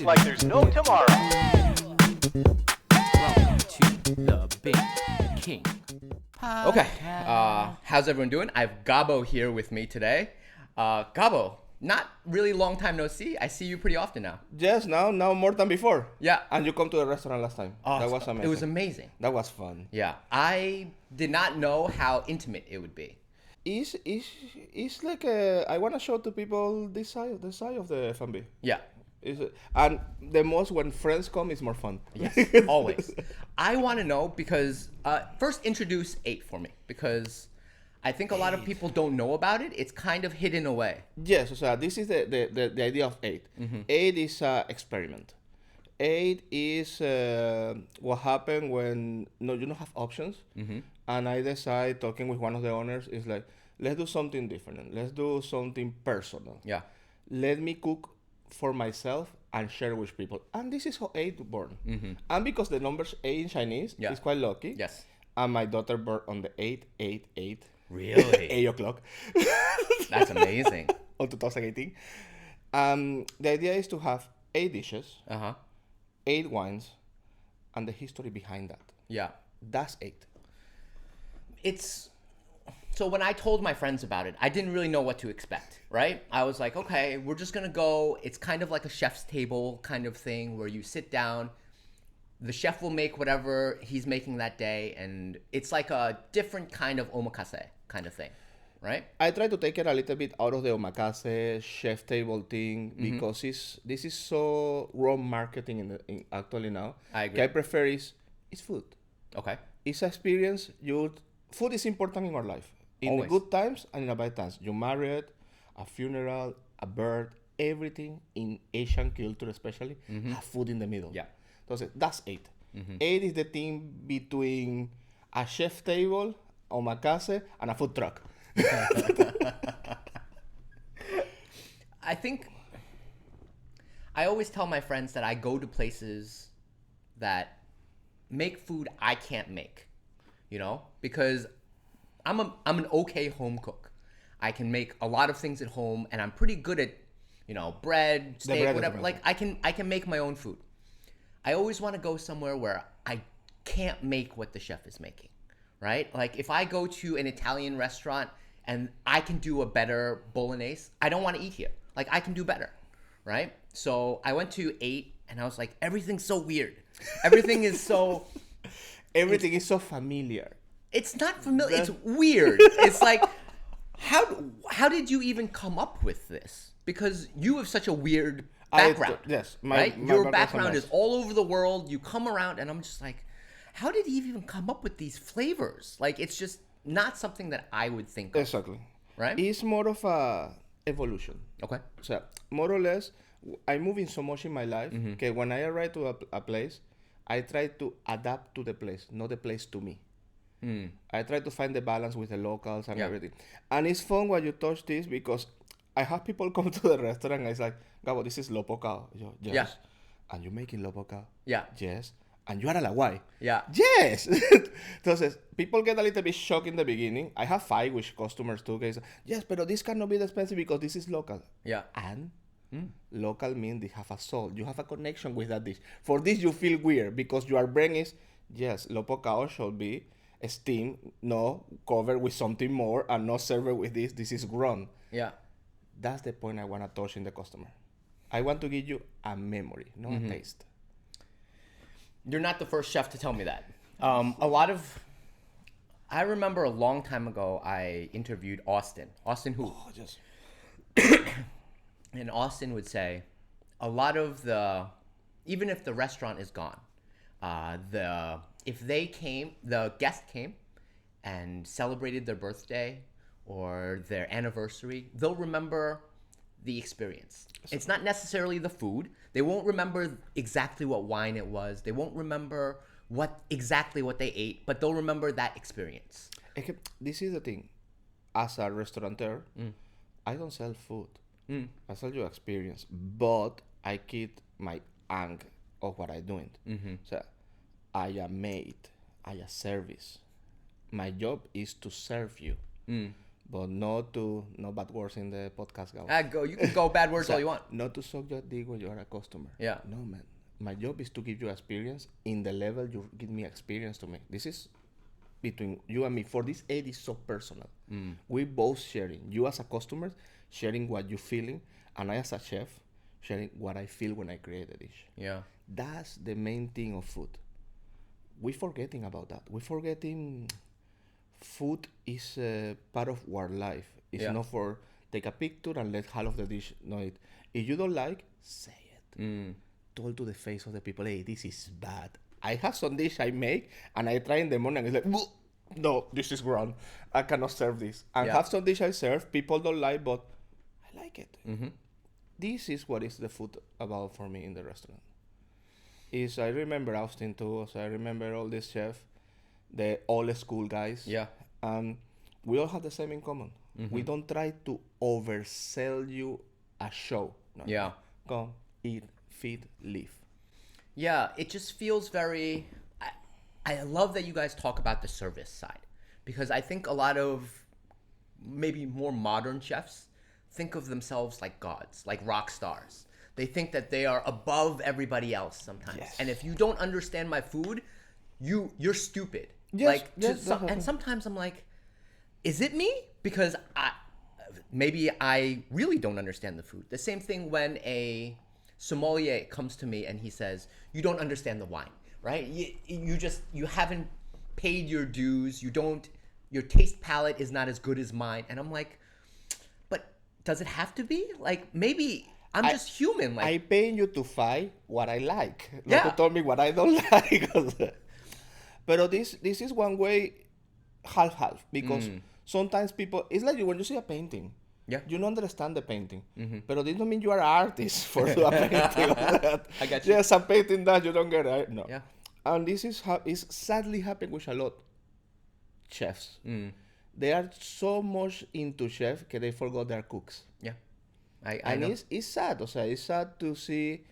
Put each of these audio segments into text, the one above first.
like there's no tomorrow. Welcome to the BingKing podcast. Okay, how's everyone doing? I have Gabo here with me today. Gabo, not really long time no see. I see you pretty often now. Yes, now more than before. Yeah. And you come to the restaurant last time. That was amazing. It was amazing. That was fun. Yeah, I did not know how intimate it would be. It's like I want to show to people this side of the F&B. Yeah. And the most when friends come is more fun. Yes, always. I want to know because first introduce 8 for me because I think a lot of people don't know about it. It's kind of hidden away. Yes, so this is the idea of 8. Mm-hmm. 8 is experiment. 8 is what happened when you don't have options. Mm-hmm. And I decide, talking with one of the owners, is like, let's do something different. Let's do something personal. Yeah. Let me cook for myself and share with people. And this is how 8 born. Mm-hmm. And because the numbers 8 in Chinese is quite lucky. Yes. And my daughter born on the 888. Really? 8 o'clock. That's amazing. On 2018. The idea is to have 8 dishes, Uh-huh. 8 wines, and the history behind that. Yeah. That's 8. It's so when I told my friends about it, I didn't really know what to expect, right? I was like, okay, we're just gonna go. It's kind of like a chef's table kind of thing where you sit down, the chef will make whatever he's making that day, and it's like a different kind of omakase kind of thing, right? I try to take it a little bit out of the omakase chef table thing because this is so raw marketing actually now. I agree. I prefer it's food. Okay. It's experience. Food is important in our life. In Always. the good times and in the bad times. You married, a funeral, a birth, everything in Asian culture especially have food in the middle. Yeah. Entonces, that's 8. 8 is the thing between a chef table, omakase, and a food truck. I think I always tell my friends that I go to places that make food I can't make, because I'm an okay home cook. I can make a lot of things at home, and I'm pretty good at, bread, steak, bread is whatever. amazing. Like I can make my own food. I always want to go somewhere where I can't make what the chef is making, right? Like if I go to an Italian restaurant and I can do a better bolognese, I don't want to eat here. Like I can do better, right? So I went to 8 and I was like, everything's so weird. Everything is so... Everything is so familiar. It's not familiar. It's weird. It's like, how did you even come up with this? Because you have such a weird background. Yes. Right? My Your background's background nice. is all over the world. You come around and I'm just like, how did he even come up with these flavors? Like, it's just not something that I would think of. Exactly. Right? It's more of a evolution. Okay. So, more or less, I'm moving so much in my life. Okay, when I arrive to a place, I try to adapt to the place, not the place to me. I try to find the balance with the locals and everything. And it's fun when you touch this because I have people come to the restaurant and it's like, Gabo, this is lopocao. Yes. Yeah. And you're making lopocao? Yeah. Yes. And you are a la guay? Yeah. Yes. Entonces, people get a little bit shocked in the beginning. I have fight with customers too. Guys, yes, but this cannot be expensive because this is local. Yeah. And local means they have a soul. You have a connection with that dish. For this, you feel weird because your brain is, yes, lopocao should be steamed, no covered with something more, and not served with this. This is grown. Yeah. That's the point I want to touch in the customer. I want to give you a memory, not a taste. You're not the first chef to tell me that. I remember a long time ago, I interviewed Austin. Austin who? Oh, yes. And Austin would say, even if the restaurant is gone, the guest came and celebrated their birthday or their anniversary, they'll remember the experience. It's not necessarily the food. They won't remember exactly what wine it was. They won't remember exactly what they ate, but they'll remember that experience. This is the thing. As a restaurateur, I don't sell food. I sell you experience, but I keep my ang of what I'm doing. So I am made, I am service. My job is to serve you. but no bad words in the podcast, Gabo. Go. You can go bad words all you want. Not to suck your dick when you are a customer. Yeah. No, man. My job is to give you experience in the level you give me experience to me. This is between you and me. For this aid is so personal. We both sharing. You as a customer, sharing what you feeling, and I as a chef, sharing what I feel when I create a dish. Yeah. That's the main thing of food. We're forgetting about that. We're forgetting food is part of our life. It's not for take a picture and let half of the dish know it. If you don't like, say it. Told to the face of the people, hey, this is bad. I have some dish I make and I try in the morning and it's like, no, this is wrong. I cannot serve this. And have some dish I serve, people don't like, but I like it. This is what is the food about for me in the restaurant. I remember Austin too, so I remember all these chefs, the old school guys. Yeah. And we all have the same in common. We don't try to oversell you a show. No. Yeah. Come, eat, feed, live. Yeah, it just feels very... I love that you guys talk about the service side, because I think a lot of maybe more modern chefs think of themselves like gods, like rock stars. They think that they are above everybody else sometimes. Yes. And if you don't understand my food, you're stupid. Yes, yes, And sometimes I'm like, is it me? Because maybe I really don't understand the food. The same thing when a sommelier comes to me and he says, you don't understand the wine, right? You haven't paid your dues. Your taste palette is not as good as mine. And I'm like, but does it have to be? Like, maybe I'm just human. Like, I paying you to fight what I like, not Yeah. to tell me what I don't like. But this is one way, half, because sometimes people, it's like when you see a painting, you don't understand the painting, but this don't mean you are an artist for a painting. I got you. Yes, a painting that you don't get it. No. Yeah. And this is sadly happening with a lot chefs. They are so much into chef that they forgot they're cooks. yeah, I know. It's sad. It's sad to see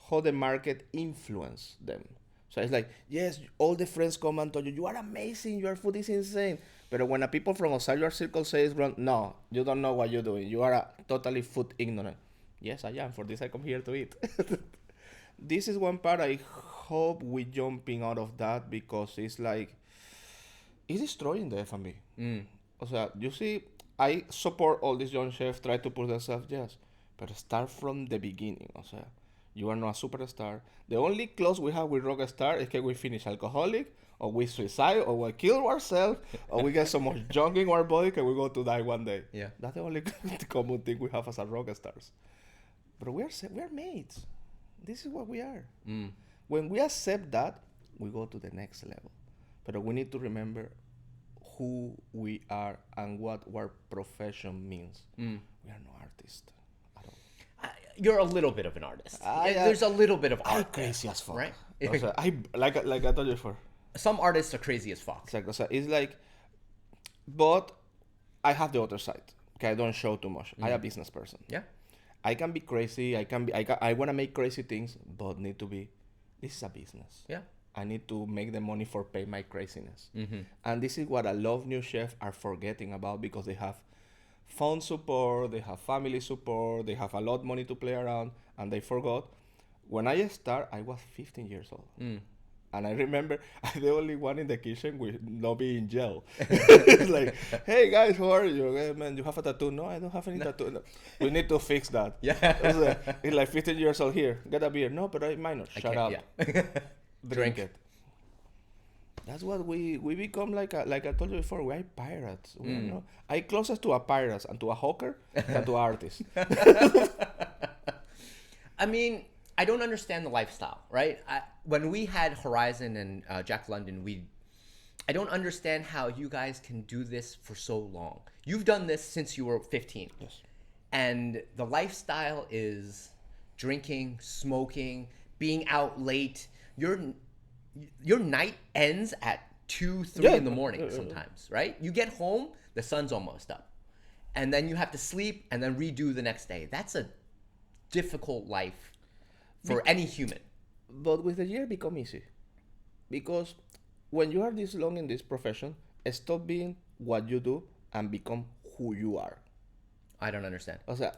how the market influence them. So it's like, yes, all the friends come and tell you, you are amazing, your food is insane. But when a people from outside your circle says, no, you don't know what you're doing. You are totally food ignorant. Yes, I am. For this, I come here to eat. This is one part I hope we jumping out of that, because it's like, it's destroying the F&B. You see, I support all these young chefs, try to put themselves, yes, but start from the beginning. You are not a superstar. The only close we have with rock star is that we finish alcoholic, or we suicide, or we kill ourselves, or we get so much junk in our body that we go to die one day. Yeah. That's the only common thing we have as a rock stars. But we are mates. This is what we are. When we accept that, we go to the next level. But we need to remember who we are and what our profession means. We are no artists at all. You're a little bit of an artist. There's a little bit of art. I'm crazy as fuck. Right? Like I told you before. Some artists are crazy as fuck. It's like, but I have the other side. Okay, I don't show too much. I'm a business person. Yeah. I can be crazy. I want to make crazy things, but need to be. This is a business. Yeah. I need to make the money for pay my craziness. And this is what a lot of new chefs are forgetting about, because they have phone support, they have family support, they have a lot of money to play around, and they forgot. When I started, I was 15 years old. And I remember I'm the only one in the kitchen with not being in jail. It's like, hey guys, how are you? Hey, man, you have a tattoo? No, I don't have any tattoo. No. We need to fix that. Yeah. It's like 15 years old here. Get a beer. No, but I'm minor. Shut up. Yeah. Drink it. That's what we become, like I told you before, we are pirates. We are not, I closest to a pirate and to a hawker than to an artist. I mean, I don't understand the lifestyle, right? When we had Horizon and Jack London, I don't understand how you guys can do this for so long. You've done this since you were 15. Yes. And the lifestyle is drinking, smoking, being out late. Your night ends at 2, 3 in the morning sometimes, right? You get home, the sun's almost up. And then you have to sleep and then redo the next day. That's a difficult life for any human. But with the year, become easy. Because when you are this long in this profession, stop being what you do and become who you are. I don't understand. O sea,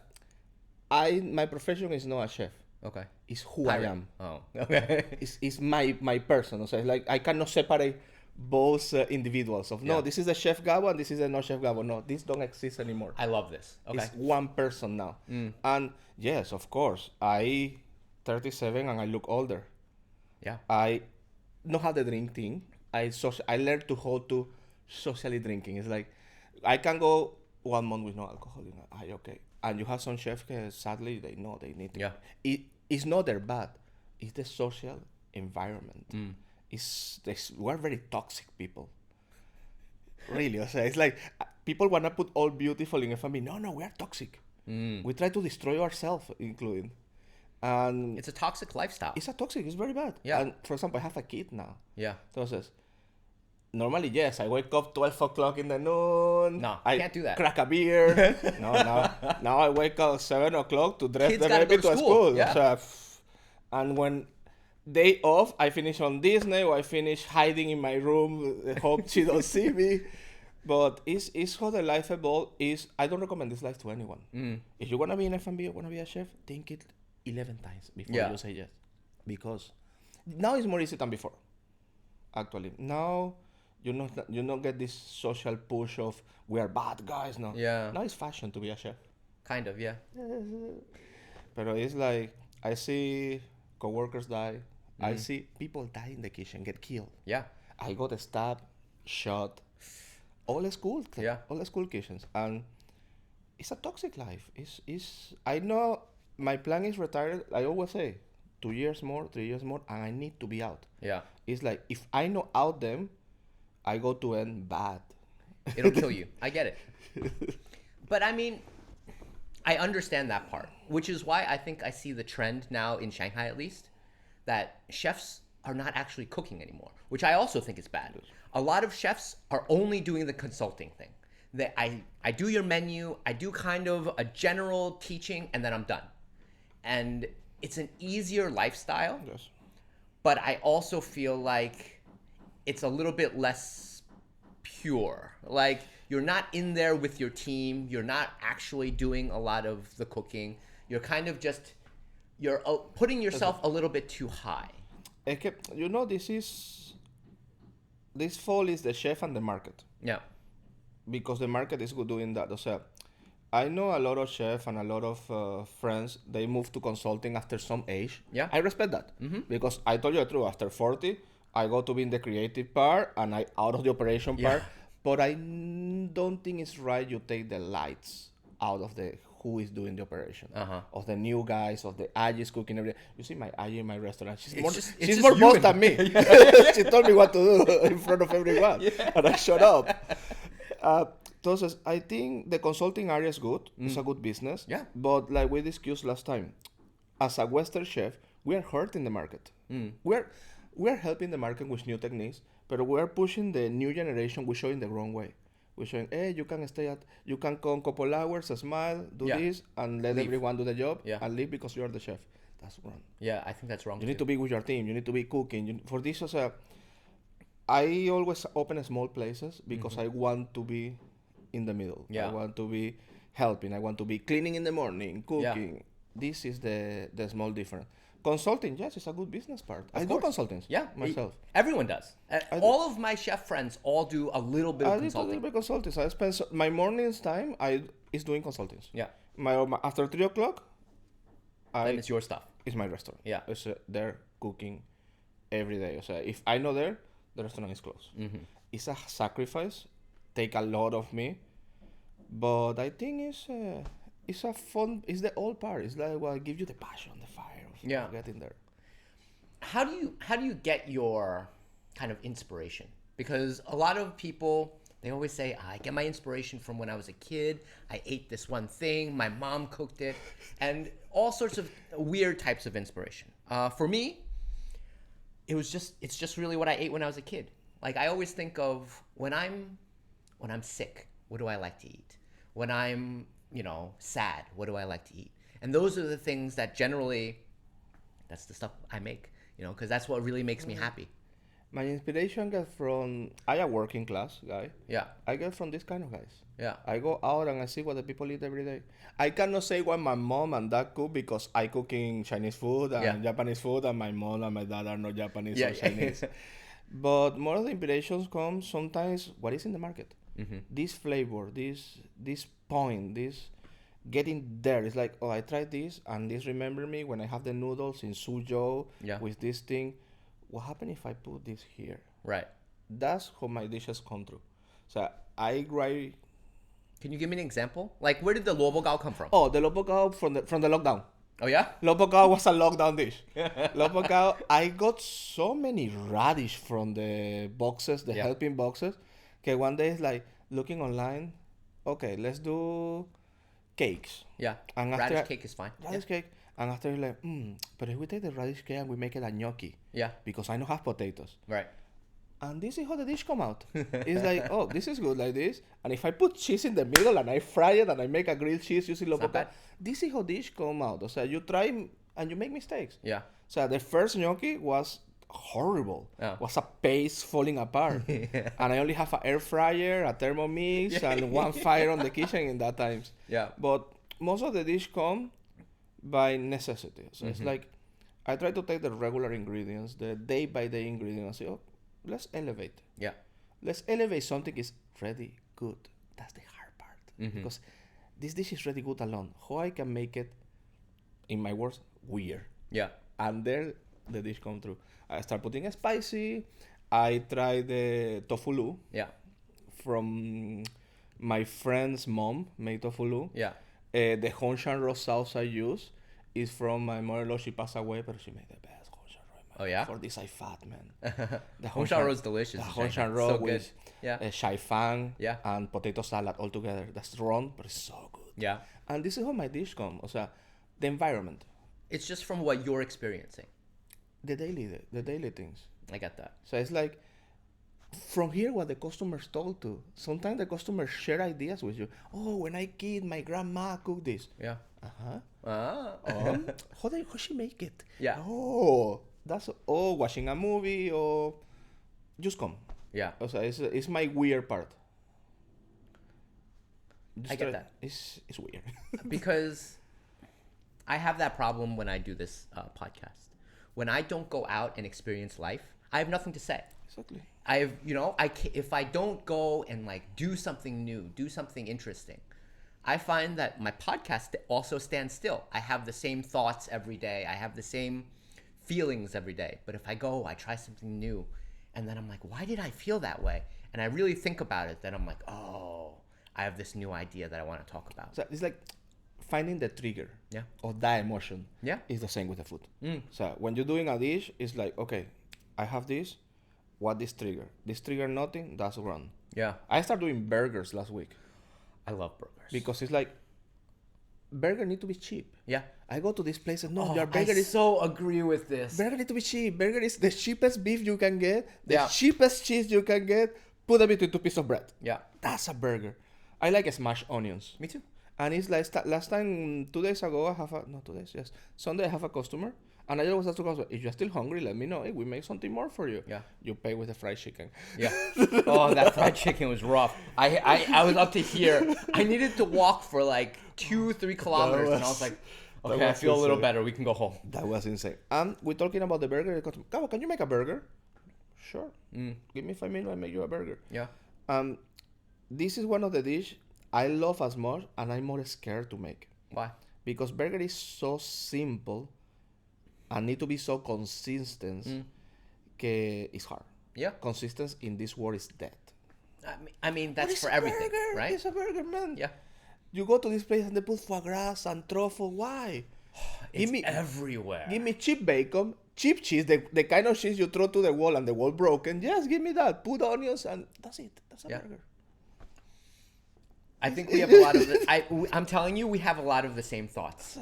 my profession is not a chef. Okay. It's who Pirate. I am. Oh, okay. It's my person. O sea, it's like I cannot separate both individuals of, no, Yeah. this is the chef Gabo and this is the not chef Gabo. No, these don't exist anymore. I love this. Okay. It's one person now. And yes, of course, I 37 and I look older. Yeah. I know how the drink thing. I learned to how to socially drinking. It's like I can go 1 month with no alcohol. You know, okay. And you have some chefs that sadly they know they need to. Yeah. It's not their bad. It's the social environment. We're very toxic people. Really, it's like people wanna put all beautiful in a family. No, we are toxic. We try to destroy ourselves, including. And It's a toxic lifestyle. it's a toxic. It's very bad. Yeah. And for example, I have a kid now. Yeah. Entonces, normally, yes, I wake up 12 o'clock in the noon. No, I can't do that. Crack a beer. Now I wake up 7 o'clock to dress Kids the gotta baby go to to school. school, yeah. So, and when day off, I finish on Disney or I finish hiding in my room. Hope she don't see me. But it's how the life evolved. I don't recommend this life to anyone. If you want to be in F&B or want to be a chef, think it 11 times before Yeah. you say yes. Because now it's more easy than before. Actually, now you not get this social push of we are bad guys. No. Yeah. Now it's fashion to be a chef. Kind of, yeah. But it's like I see coworkers die. I see people die in the kitchen, get killed. Yeah. I got stabbed, shot. All the school, Yeah. all the school kitchens, and it's a toxic life. I know my plan is retired. I always say 2 years more, 3 years more, and I need to be out. Yeah. It's like if I know out them, I go to end bad. It'll kill you. I get it. But I mean, I understand that part, which is why I think I see the trend now in Shanghai, at least, that chefs are not actually cooking anymore, which I also think is bad. A lot of chefs are only doing the consulting thing. That I do your menu, I do kind of a general teaching, and then I'm done. And it's an easier lifestyle, Yes. but I also feel like it's a little bit less pure. Like you're not in there with your team, you're not actually doing a lot of the cooking. You're kind of just you're putting yourself a little bit too high. Es que, this fall is the chef and the market. Yeah. Because the market is good doing that. O sea, I know a lot of chefs and a lot of friends, they move to consulting after some age. Yeah. I respect that. Because I told you the truth, after 40, I go to be in the creative part and I out of the operation part. But I don't think it's right you take the lights out of the who is doing the operation. Of the new guys, of the Aji's cooking everything. You see my Aji in my restaurant. She's just more you boss and- than me. She told me what to do in front of everyone. And I shut up. Entonces, I think the consulting area is good. It's a good business. Yeah. But like we discussed last time, as a Western chef, we are hurting the market. We're helping the market with new techniques, but we're pushing the new generation. We're showing the wrong way. We're showing, hey, you can come couple hours, smile, do Yeah. this, and let Leave. everyone do the job, Yeah. and leave because you are the chef. That's wrong. Yeah, I think that's wrong. You need to be with your team. You need to be cooking. For this, I always open small places because I want to be in the middle. Yeah. I want to be helping. I want to be cleaning in the morning, cooking. This is the small difference. Consulting, yes, it's a good business part. I do course. consultings. Yeah, myself. Everyone does. do. All of my chef friends all do a little bit of I do a consulting. little bit consultings. I spend my mornings time. Is doing consultings. Yeah, My after 3 o'clock, and it's your stuff. it's my restaurant. Yeah. It's there cooking every day. So if I know there, the restaurant is closed. It's a sacrifice. Take a lot of me, but I think it's a fun. It's the old part. It's like what give you the passion, the fire of getting there. How do you get your kind of inspiration? Because a lot of people, they always say, I get my inspiration from when I was a kid. I ate this one thing, my mom cooked it, and all sorts of weird types of inspiration. For me, it's just really what I ate when I was a kid. Like I always think of when I'm sick, what do I like to eat? When I'm, sad, what do I like to eat? And those are the things that generally, that's the stuff I make, because that's what really makes me happy. My inspiration gets from I a working class guy. Yeah. I get from this kind of guys. Yeah. I go out and I see what the people eat every day. I cannot say what my mom and dad cook because I cooking Chinese food and Yeah. Japanese food, and my mom and my dad are not Japanese Yeah. or Chinese. But more of the inspirations come sometimes what is in the market. Mm-hmm. This flavor, this point, this getting there. It's like, oh, I tried this and this remember me when I have the noodles in Suzhou Yeah. with this thing. What happened if I put this here? Right. That's how my dishes come through. So I write. Can you give me an example? Like, where did the lobo gao come from? Oh, the lopo gao from the lockdown. Oh yeah. Lopo gao was a lockdown dish. Lopo gao. I got so many radish from the boxes, the Yeah. helping boxes. Okay, one day it's like looking online. Okay, let's do cakes. Yeah. And after Radish cake is fine. Radish cake. And after you're like, but if we take the radish cake and we make it a gnocchi, Yeah. because I don't have potatoes. Right. And this is how the dish come out. It's like, oh, this is good like this. And if I put cheese in the middle and I fry it and I make a grilled cheese using not lopo bad. this is how dish come out. So you try and you make mistakes. Yeah. So the first gnocchi was horrible. Oh. Was a paste falling apart. And I only have an air fryer, a Thermomix, and one fire on the kitchen in that times. Yeah. But most of the dish come by necessity. So it's like I try to take the regular ingredients, the day by day ingredients, and say, oh, let's elevate. Yeah. Let's elevate something is ready good. That's the hard part. Because this dish is ready good alone. How I can make it, in my words, weird. Yeah. And there the dish come through. I start putting a spicy. I try the tofu lu Yeah. from my friend's mom made tofu lu. Yeah. The Hongshan roast sauce I use is from my mother-in-law. She passed away, but she made the best Hongshan roast. Oh, yeah? For this I fat, man. The Hongshan roll is delicious. The in Shanghai. Hongshan roll So good. with Yeah. shai fan Yeah. and potato salad all together. That's wrong, but it's so good. Yeah. And this is how my dish come. O sea, the environment, It's just from what you're experiencing. the daily things. I get that. So it's like from here what the customers told to. Sometimes the customers share ideas with you. Oh, when I kid, my grandma cooked this. Yeah. Uh-huh. Ah. How she make it? Yeah. Oh, that's watching a movie or just come. Yeah. O sea, it's my weird part. I get that. It's weird. Because I have that problem when I do this podcast. When I don't go out and experience life, I have nothing to say. Exactly. If I don't go and like do something new, do something interesting, I find that my podcast also stands still. I have the same thoughts every day. I have the same feelings every day. But if I go, I try something new, and then I'm like, why did I feel that way? And I really think about it. Then I'm like, oh, I have this new idea that I want to talk about. So it's like finding the trigger Yeah. of that emotion. Yeah. Is the same with the food. So when you're doing a dish, it's like, okay, I have this. What this trigger? This trigger nothing, that's wrong. Yeah. I started doing burgers last week I love burgers. because it's like burger need to be cheap. Yeah. I go to these places. No, Oh, your burger I is so agree with this. burger need to be cheap. Burger is the cheapest beef you can get, the Yeah. cheapest cheese you can get. Put a between two pieces of bread. Yeah. That's a burger. I like smashed onions. Me too. And it's like last time, 2 days ago, Sunday I have a customer, and I always ask the customer, if you're still hungry, let me know. Hey, we make something more for you. Yeah. You pay with the fried chicken. Yeah. Oh, that fried chicken was rough. I was up to here. I needed to walk for like 2-3 kilometers, and I was like, okay, I was feel a little insane. better. We can go home. That was insane. And we're talking about the burger. The customer, Gabo, can you make a burger? Sure. Give me 5 minutes, I make you a burger. Yeah. This is one of the dish I love as much, and I'm more scared to make. Why? Because burger is so simple and need to be so consistent que it's hard. Yeah. Consistency in this world is dead. I mean But that's it's for a everything, burger. right? It's a burger, man. Yeah. You go to this place and they put foie gras and truffle. Why? It's everywhere. Give me cheap bacon, cheap cheese, the kind of cheese you throw to the wall and the wall broken. Yes, give me that. Put onions and that's it. That's a burger. I think we have a lot of I'm telling you, we have a lot of the same thoughts.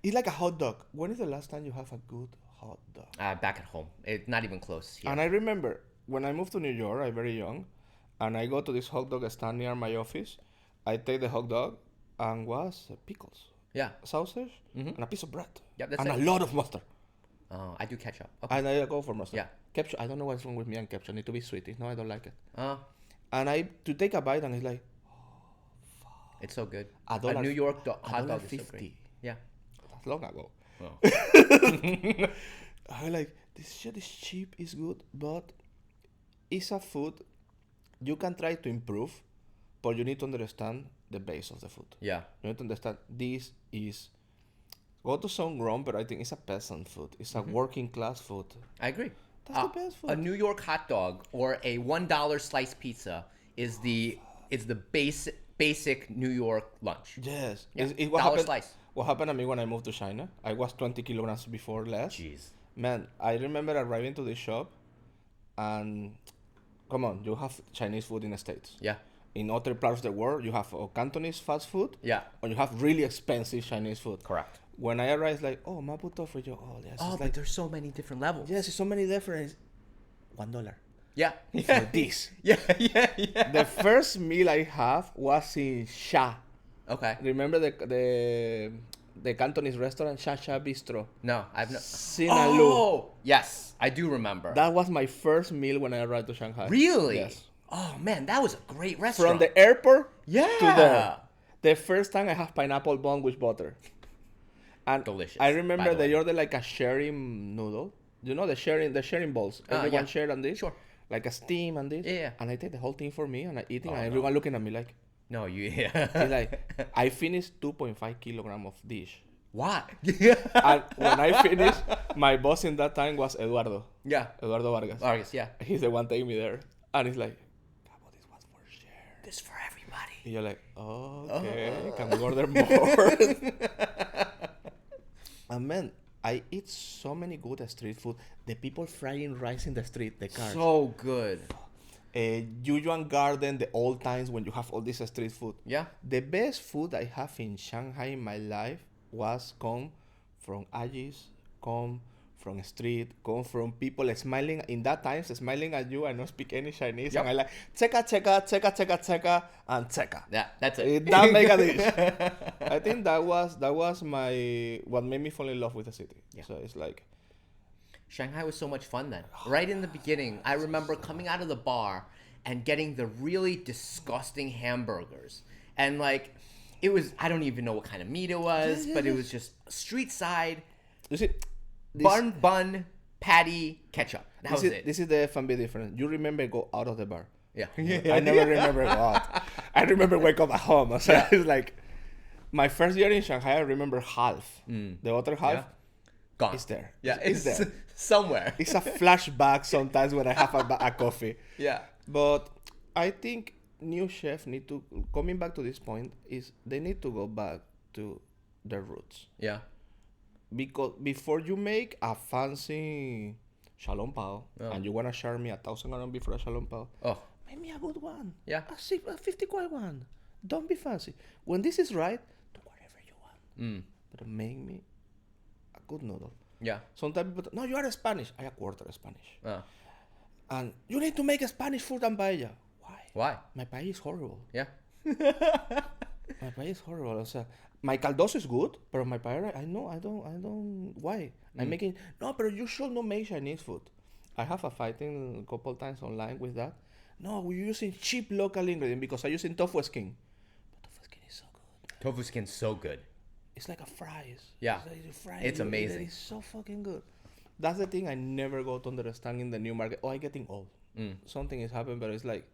It's like a hot dog. When is the last time you have a good hot dog? Back at home. It's not even close here. And I remember when I moved to New York, I'm very young, and I go to this hot dog stand near my office. I take the hot dog and was pickles, Yeah. sausage, and a piece of bread. Yeah, that's and it. a lot of mustard. I do ketchup. Okay. And I go for mustard. Yeah. Ketchup. I don't know what's wrong with me and ketchup. I need to be sweet. No, I don't like it. Uh, And I to take a bite and it's like it's so good. a A dollar. New York hot $1.50. dog is so great. Yeah. That's long ago. Oh. I like this shit is cheap, is good, but it's a food you can try to improve, but you need to understand the base of the food. Yeah. You need to understand this is go to sound wrong, but I think it's a peasant food. It's a working class food. I agree. That's the best food. A New York hot dog or a $1 sliced pizza is the basic New York lunch. Yes. Yeah. What Dollar happened, slice. what happened to me when I moved to China? I was 20 kilograms before less. Jeez. Man, I remember arriving to the shop and come on, you have Chinese food in the States. Yeah. In other parts of the world, you have Cantonese fast food. Yeah. Or you have really expensive Chinese food. Correct. When I arrived, like, oh, maputo for you. Oh, yes. Oh, it's but like, there's so many different levels. yes, it's so many different. $1 Yeah. for this. Yeah. The first meal I have was in Sha. Okay. Remember the Cantonese restaurant, Sha Sha Bistro? No, I've no. Sinalu. Oh, yes, I do remember. That was my first meal when I arrived to Shanghai. Really? Yes. Oh man, that was a great From restaurant. the airport Yeah. to there. The first time I have pineapple bun with butter. And Delicious, I by remember the way. they ordered like a sharing noodle. You know the sharing bowls. Everyone yeah. shared on this. Sure. Like a steam and this. Yeah. And I take the whole thing for me and I eating Oh, and no. everyone looking at me like No, you. it's Yeah. like I finished 2.5 kilogram of dish. Why? And when I finished, my boss in that time was Eduardo Yeah. Vargas. Vargas, yeah. He's the one taking me there. And he's like, Gabo, this was for share. This for everybody. And you're like, okay, can we order more? And man, I eat so many good street food. The people frying rice in the street, the cars. So good. Yuyuan Garden, the old times when you have all this street food. Yeah. The best food I have in Shanghai in my life was come from Ajis, come from street, come from people smiling in that times, smiling at you. I don't speak any Chinese. Yep. And I like, cheka, and cheka. Yeah, that's it. That make a dish. I think that was my what made me fall in love with the city. Yeah. So it's like Shanghai was so much fun then. Right in the beginning, I remember coming out of the bar and getting the really disgusting hamburgers. And like, it was, I don't even know what kind of meat it was, but it was just street side, you see, bun, patty, ketchup. That was it. This is the F&B difference. You remember go out of the bar. Yeah. I never remember go out. I remember wake up at home. So it's like my first year in Shanghai. I remember half. The other half Gone. is there. Yeah, it's there. somewhere. It's a flashback sometimes when I have a coffee. Yeah. But I think new chef need to coming back to this point is they need to go back to their roots. Yeah. Because before you make a fancy shalom pao Oh. and you wanna charge me 1,000 RMB for a shalom pao, Oh. make me a good one. Yeah. A 50 kwai one. Don't be fancy. When this is right, do whatever you want. But make me a good noodle. Yeah. Sometimes people no, you are Spanish. I a quarter Spanish. Oh. And you need to make a Spanish food and paella. Why? Why? My paella is horrible. Yeah. My paella is horrible. O sea, my caldoso is good, but my paella, I don't. Why? I'm making no, but you should not make Chinese food. I have a fighting a couple times online with that. No, we're using cheap local ingredient because I'm using tofu skin. But tofu skin is so good. Tofu skin's so good. It's like a fries. Yeah. It's, like you fry It's it, you eat it, amazing. It's so fucking good. That's the thing I never got to understand in the new market. Oh, I'm getting old. Something is happening, but it's like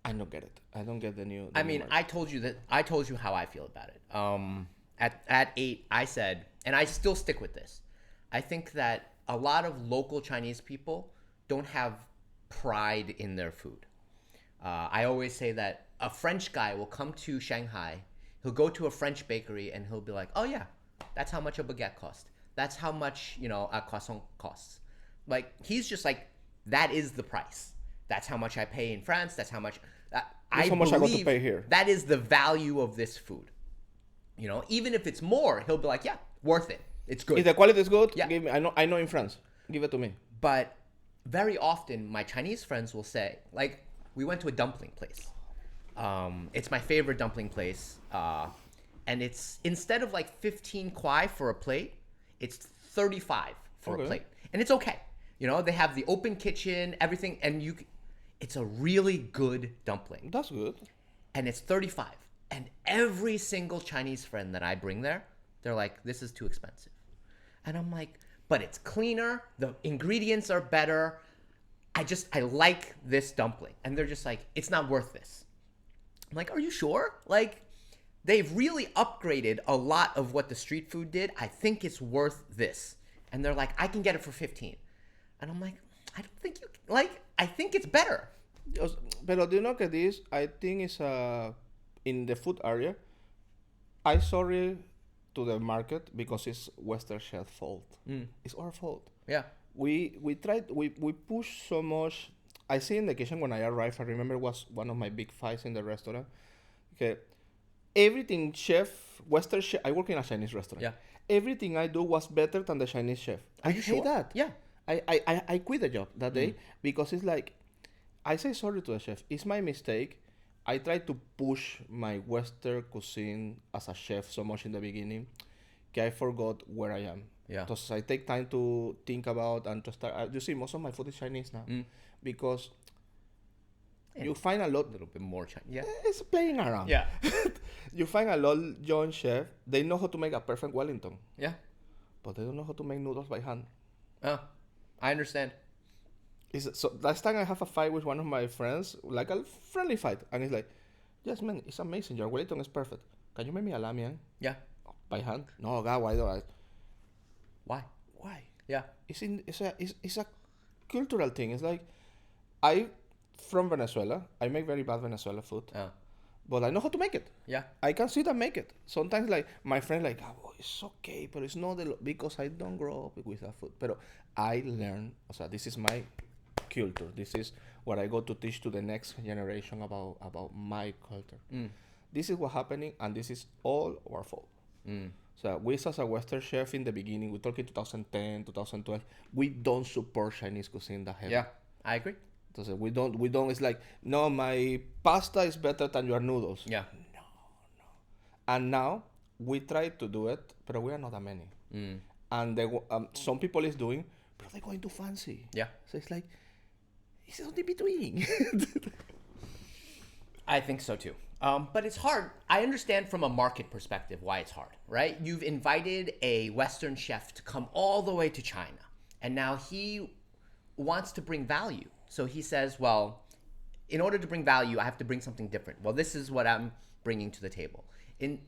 I don't get it. I don't get the new. I mean, I told you how I feel about it. At 8, I said, and I still stick with this. I think that a lot of local Chinese people don't have pride in their food. I always say that a French guy will come to Shanghai, he'll go to a French bakery and he'll be like, oh yeah, that's how much a baguette costs. That's how much, a croissant costs. Like, he's just like, that is the price. That's how much I pay in France. That's how much I how much I got to believe pay here. that is the value of this food. Even if it's more, he'll be like, yeah, worth it. It's good. If the quality is good, Yeah. give me. I know in France. Give it to me. But very often, my Chinese friends will say, like, we went to a dumpling place. It's my favorite dumpling place. And it's, instead of like 15 kwai for a plate, it's $35 for a Okay. plate. And it's okay. You know, they have the open kitchen, everything, and it's a really good dumpling. That's good. And it's $35. And every single Chinese friend that I bring there, they're like, this is too expensive. And I'm like, but it's cleaner, the ingredients are better. I like this dumpling. And they're just like, it's not worth this. I'm like, are you sure? Like, they've really upgraded a lot of what the street food did. I think it's worth this. And they're like, I can get it for 15. And I'm like, I don't think you can. Like, I think it's better. Pero do you know that this, I think, is in the food area. I sorry to the market because it's Western chef fault. It's our fault. Yeah. We push so much. I see in the kitchen when I arrived. I remember it was one of my big fights in the restaurant. Okay, everything chef, Western chef. I work in a Chinese restaurant. Yeah. Everything I do was better than the Chinese chef. Are I you hate sure? that. Yeah. I quit the job that day because it's like, I say sorry to the chef. It's my mistake. I tried to push my Western cuisine as a chef so much in the beginning that I forgot where I am. Yeah. Because I take time to think about and to start. You see, most of my food is Chinese now because you find a lot. A little bit more Chinese. Yeah. It's playing around. Yeah. You find a lot young chef. They know how to make a perfect Wellington, Yeah. but they don't know how to make noodles by hand. I understand. So last time I have a fight with one of my friends, like a friendly fight, and he's like, "Yes, man, it's amazing. Your Wellington is perfect. Can you make me a lamian Yeah. by hand?" No, God, why do I? Why? Why? Yeah. It's a cultural thing. It's like I from Venezuela. I make very bad Venezuela food, but I know how to make it. Yeah. I can sit and make it. Sometimes, like my friend, like, "Gabo, it's okay, but it's not because I don't grow up with that food." But I learn. So this is my culture. This is what I go to teach to the next generation about my culture. This is what's happening, and this is all our fault. So we as a Western chef in the beginning, we talk in 2010, 2012, we don't support Chinese cuisine that heavy. Yeah. I agree. So we don't, it's like, no, my pasta is better than your noodles. Yeah. And now we try to do it, but we are not that many. And some people is doing, but they're going too fancy. Yeah. So it's like, it's on the between. I think so too. But it's hard. I understand from a market perspective why it's hard, right? You've invited a Western chef to come all the way to China, and now he wants to bring value. So he says, well, in order to bring value, I have to bring something different. Well, this is what I'm bringing to the table. In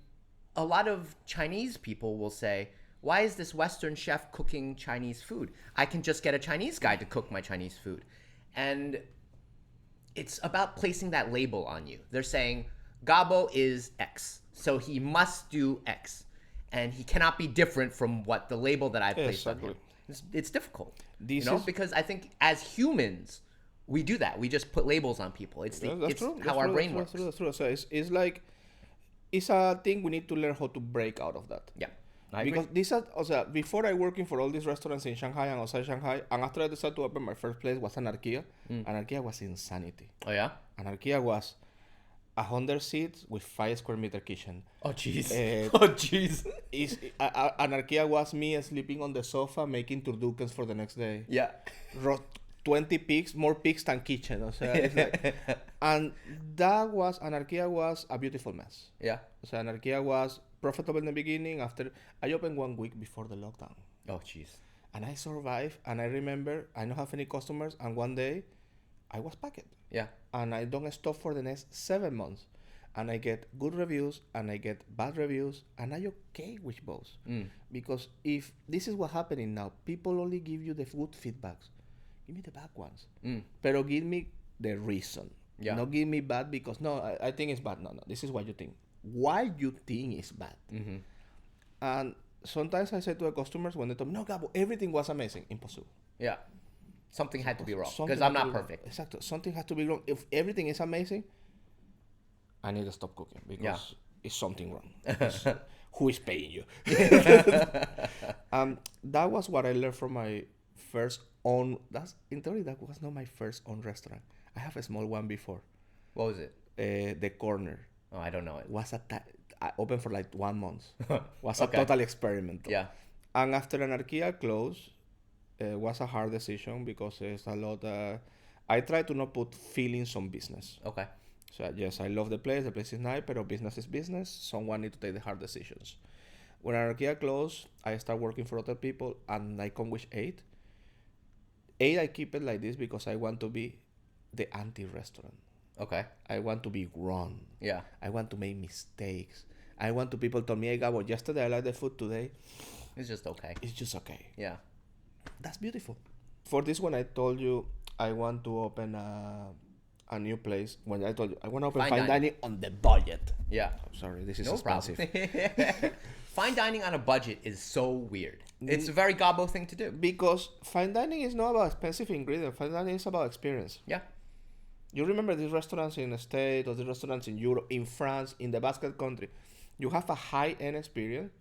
a lot of Chinese people will say, why is this Western chef cooking Chinese food? I can just get a Chinese guy to cook my Chinese food. And it's about placing that label on you. They're saying, Gabo is X, so he must do X. And he cannot be different from what the label that I placed on him. It's difficult, because I think as humans, we do that. We just put labels on people. It's how our brain works. That's true. So it's like, it's a thing we need to learn how to break out of that. Yeah. Because this is also, before I working for all these restaurants in Shanghai and outside Shanghai, and after I decided to open my first place was Anarkia. Anarkia was insanity. Oh yeah? Anarkia was 100 seats with 5 square meter kitchen. Oh jeez. Oh jeez. Anarkia was me sleeping on the sofa making turduckens for the next day. Yeah. 20 pigs, more pigs than kitchen. O sea, it's like, and Anarkia was a beautiful mess. Yeah. So Anarkia was profitable in the beginning. After I opened 1 week before the lockdown. Oh jeez. And I survived. And I remember I don't have any customers. And one day, I was packed. Yeah. And I don't stop for the next 7 months. And I get good reviews and I get bad reviews. And I'm okay with both. Because if this is what's happening now, people only give you the good feedbacks. Give me the bad ones. Pero give me the reason. Yeah. Not give me bad because, no, I think it's bad. No, this is what you think. Why you think it's bad. And sometimes I say to the customers when they tell me, no, Gabo, everything was amazing. Impossible. Yeah. Something had to be wrong because I'm not perfect. Exactly. Something has to be wrong. If everything is amazing, I need to stop cooking because it's something wrong. Who is paying you? That was what I learned from my first own. In theory, that was not my first own restaurant. I have a small one before. What was it? The Corner. Oh, I don't know it. Was I opened for like 1 month. Was Okay. a total experiment. Yeah. And after Anarkia closed, was a hard decision because it's a lot. I try to not put feelings on business. Okay. So yes, I love the place. The place is nice, but business is business. Someone need to take the hard decisions. When Anarkia closed, I start working for other people, and I come with eight. Eight, I keep it like this because I want to be the anti-restaurant. Okay. I want to be wrong. Yeah. I want to make mistakes. I want to people tell me, hey, Gabo, yesterday I like the food today. It's just okay. It's just okay. Yeah. That's beautiful. For this one, I told you I want to open a new place. When I told you I want to open fine dining on the budget. Yeah. Sorry, this is No expensive. problem. Fine dining on a budget is so weird. It's a very Gabo thing to do. Because fine dining is not about expensive ingredients. Fine dining is about experience. Yeah. You remember these restaurants in the States or the restaurants in Europe, in France, in the basket country. You have a high-end experience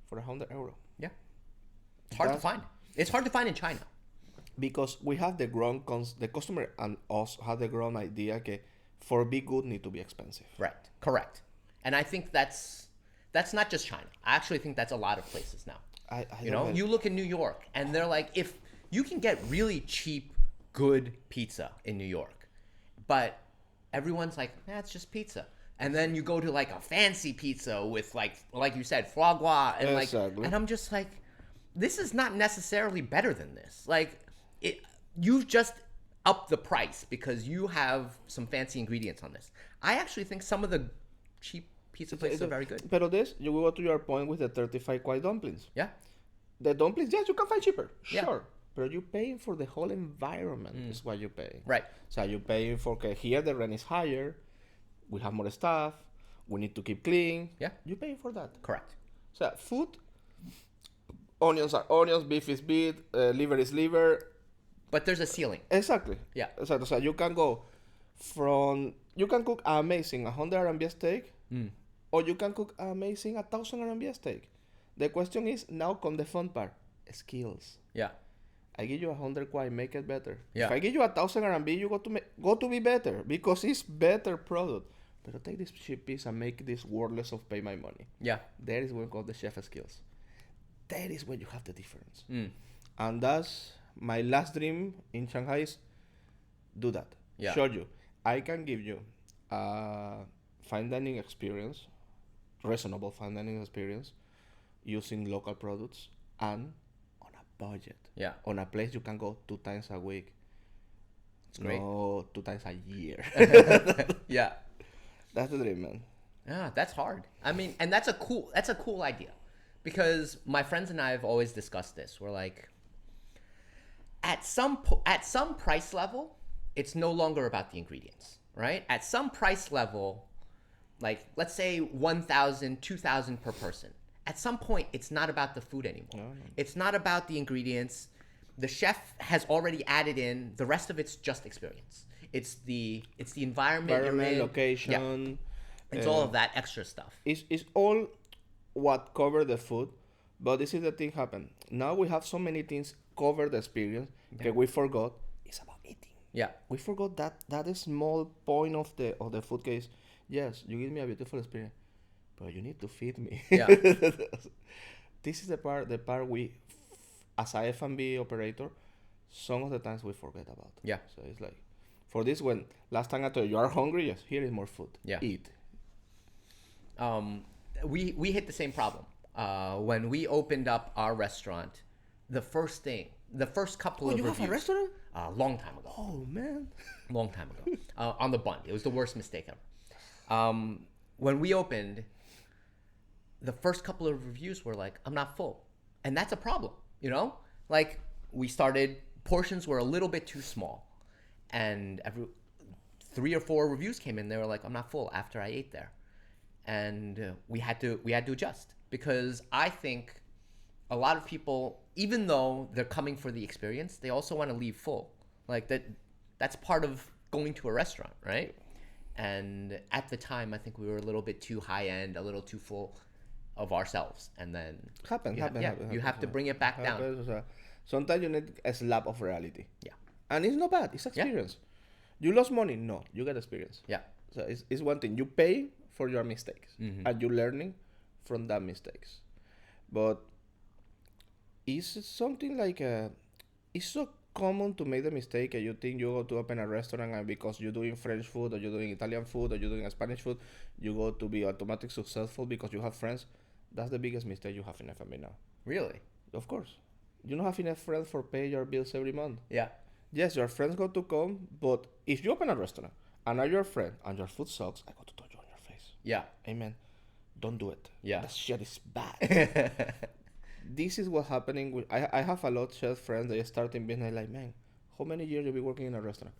for €100. Yeah. It's hard to find. It's hard to find in China. Because we have the customer and us have the grown idea that for be good need to be expensive. Right. Correct. And I think that's not just China. I actually think that's a lot of places now. You look in New York and they're like, if you can get really cheap, good pizza in New York, but everyone's like, nah, it's just pizza. And then you go to like a fancy pizza with like you said, foie gras and exactly. and I'm just like, this is not necessarily better than this. Like you've just upped the price because you have some fancy ingredients on this. I actually think some of the cheap pizza places are very good. But this, you go to your point with the 35 kwai dumplings. Yeah. The dumplings, yes, you can find cheaper. Yeah. Sure. But you're paying for the whole environment is what you're paying. Right. So you're paying for, okay, here the rent is higher. We have more staff. We need to keep clean. Yeah. You're paying for that. Correct. So food, onions are onions, beef is beef, liver is liver. But there's a ceiling. Exactly. Yeah. Exactly. So you can go you can cook amazing 100 RMB steak, or you can cook amazing 1,000 RMB steak. The question is, now come the fun part, skills. Yeah. I give you 100 kwai, make it better. Yeah. If I give you 1,000 RMB, you go to be better because it's better product. But take this cheap piece and make this worthless of pay my money. Yeah. That is when called the chef skills. That is when you have the difference. And that's my last dream in Shanghai is do that. Yeah. Show you. I can give you a fine dining experience, reasonable fine dining experience, using local products and on a budget. Yeah. On a place you can go 2 times a week. It's great. No, 2 times a year. Yeah. That's the dream, man. Yeah, that's hard. I mean, and that's a cool idea, because my friends and I have always discussed this. We're like, at some price level, it's no longer about the ingredients, right? At some price level, like let's say 1,000, 2,000 per person. At some point, it's not about the food anymore. No. It's not about the ingredients. The chef has already added in. The rest of it's just experience. It's the environment you're in. Location. Yeah. It's all of that extra stuff. It's all what cover the food, but this is the thing happen. Now we have so many things cover the experience that we forgot. It's about eating. Yeah. We forgot that small point of the food case. Yes, you give me a beautiful experience, but you need to feed me. Yeah. This is the part we, as a F&B operator, some of the times we forget about. Yeah. So it's like, for this, when last time I told you are hungry, yes, here is more food. Yeah. Eat. We hit the same problem. When we opened up our restaurant, the first couple of you reviews. Have a restaurant? Long time ago. Oh, man. Long time ago. On the Bund. It was the worst mistake ever. When we opened, the first couple of reviews were like, I'm not full. And that's a problem, you know? Like, we started, portions were a little bit too small. And 3 or 4 reviews came in. They were like, I'm not full after I ate there. And we had to adjust, because I think a lot of people, even though they're coming for the experience, they also want to leave full. Like that's part of going to a restaurant, right? And at the time, I think we were a little bit too high end, a little too full of ourselves. And then you have to bring it back down. Sometimes you need a slap of reality. Yeah. And it's not bad. It's experience. Yeah. You lost money? No, you get experience. Yeah. So it's one thing. You pay for your mistakes, and you're learning from that mistakes. But It's something like it's so common to make the mistake that you think you go to open a restaurant and because you're doing French food or you're doing Italian food or you're doing Spanish food, you go to be automatically successful because you have friends. That's the biggest mistake you have in F&B now. Really? Of course. You don't have enough friends for pay your bills every month. Yeah. Yes, your friends got to come, but if you open a restaurant and are your friend and your food sucks, I got to touch you on your face. Yeah. Amen. Don't do it. Yeah. That shit is bad. This is what's happening with I have a lot of chef friends that start in business like, man, how many years you been working in a restaurant?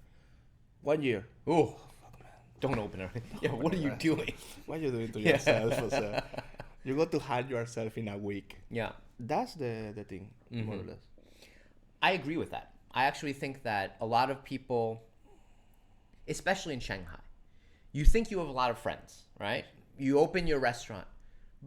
1 year. Oh, don't open it. Yeah, what are you doing? What are you doing to yourself? O sea, you got to hide yourself in a week. Yeah. That's the thing, more or less. I agree with that. I actually think that a lot of people, especially in Shanghai, you think you have a lot of friends, right? You open your restaurant,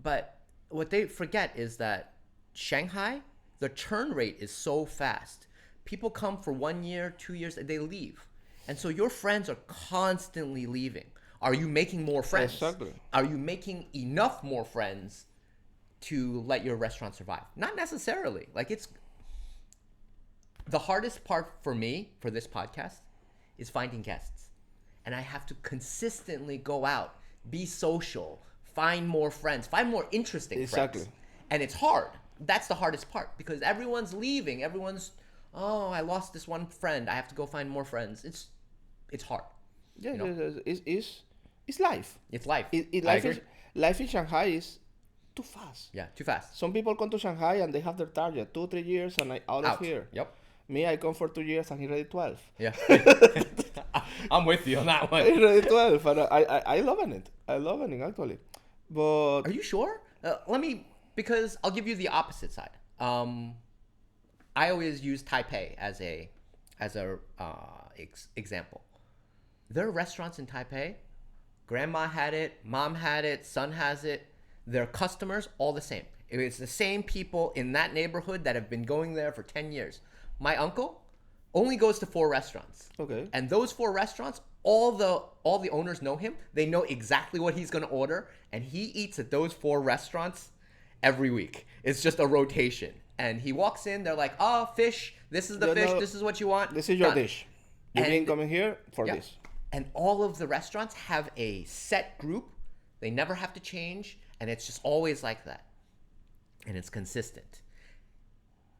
but what they forget is that Shanghai, the churn rate is so fast. People come for 1 year, 2 years, and they leave. And so your friends are constantly leaving. Are you making more friends? Exactly. Are you making enough more friends to let your restaurant survive? Not necessarily. Like, it's the hardest part for me for this podcast is finding guests. And I have to consistently go out, be social, find more friends, find more interesting Exactly. friends. And it's hard. That's the hardest part because everyone's leaving. Everyone's, oh, I lost this one friend. I have to go find more friends. It's hard. Yeah, You know? it's life. It's life. Life in Shanghai is too fast. Yeah, too fast. Some people come to Shanghai and they have their target 2-3 years and I out of here. Yep. Me, I come for 2 years and he ready 12. Yeah. I'm with you on that one. He ready 12, and I loving it. I loving it actually. But Are you sure? Because I'll give you the opposite side. I always use Taipei as a example. There are restaurants in Taipei. Grandma had it, mom had it, son has it. Their customers all the same. It's the same people in that neighborhood that have been going there for 10 years. My uncle only goes to 4 restaurants. okay. And those 4 restaurants, all the owners know him. They know exactly what he's going to order, and he eats at those 4 restaurants every week. It's just a rotation. And he walks in, they're like, "Oh, fish. This is the fish. This is what you want. This is your Done." dish. You've And- been coming here for Yeah. this. And all of the restaurants have a set group. They never have to change, and it's just always like that. And it's consistent.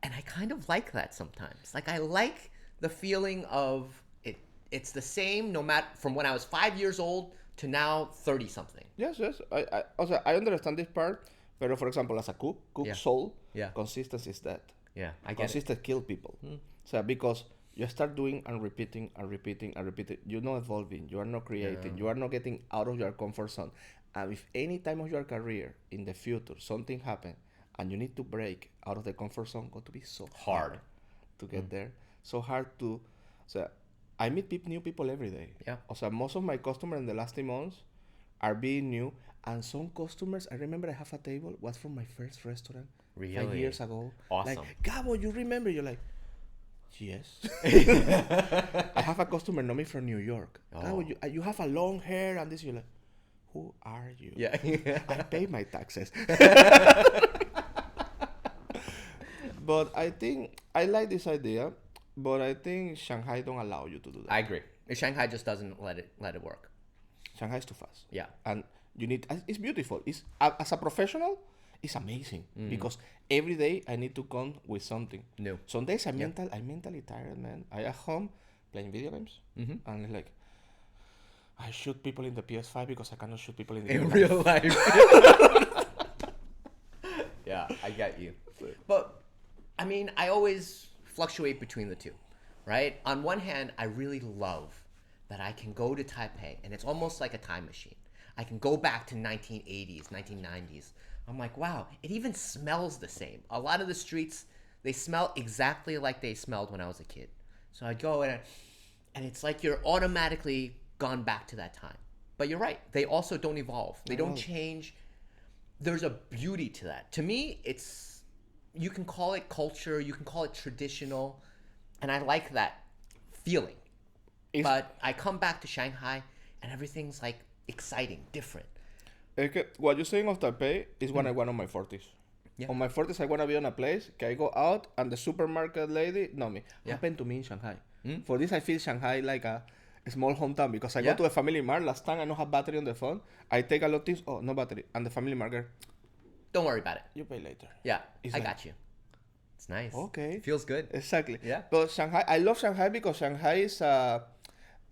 And I kind of like that sometimes. Like, I like the feeling of it. It's the same no matter from when I was 5 years old to now 30 something. Yes. I understand this part, but for example, as a cook Yeah. soul, Yeah. consistency is that. Yeah, I get it. Consistency kill people. So because you start doing and repeating and repeating and repeating, you're not evolving, you are not creating, you are not getting out of your comfort zone. And if any time of your career in the future something happen and you need to break out of the comfort zone, got to be so hard to get there. So hard to. So I meet new people every day. Yeah. So most of my customers in the last 3 months are being new, and some customers I remember I have a table was from my first restaurant 5 Really? years ago. Awesome. Like, Gabo, you remember? You're like, yes. I have a customer know me from New York. Oh. Gabo, you have a long hair and this. You're like, who are you? Yeah. I pay my taxes. But I think I like this idea, but I think Shanghai don't allow you to do that. I agree. Shanghai just doesn't let it work. Shanghai is too fast. Yeah. And you need. It's beautiful. It's as a professional, it's amazing because every day I need to come with something New. Some days I'm mentally tired, man. I at home playing video games, and it's like I shoot people in the PS5 because I cannot shoot people in the In real life. Yeah, I get you. But I mean, I always fluctuate between the two, right? On one hand, I really love that I can go to Taipei and it's almost like a time machine. I can go back to 1980s, 1990s. I'm like, wow, it even smells the same. A lot of the streets, they smell exactly like they smelled when I was a kid. So I'd go and it's like you're automatically gone back to that time. But you're right. They also don't evolve. They don't change. There's a beauty to that. To me, you can call it culture, you can call it traditional, and I like that feeling. But I come back to Shanghai and everything's like exciting, different. What you're saying of Taipei is when I went on my 40s. Yeah. On my 40s, I want to be on a place. I go out and the supermarket lady know me. Yeah. Happened to me in Shanghai. Mm. For this, I feel Shanghai like a small hometown because I Yeah. go to a family mart. Last time I don't have battery on the phone. I take a lot of things. Oh, no battery. And the family market, Don't worry about it. you pay later. Yeah, It's I like- got you. It's nice. Okay. Feels good. Exactly. Yeah. But Shanghai, I love Shanghai because Shanghai is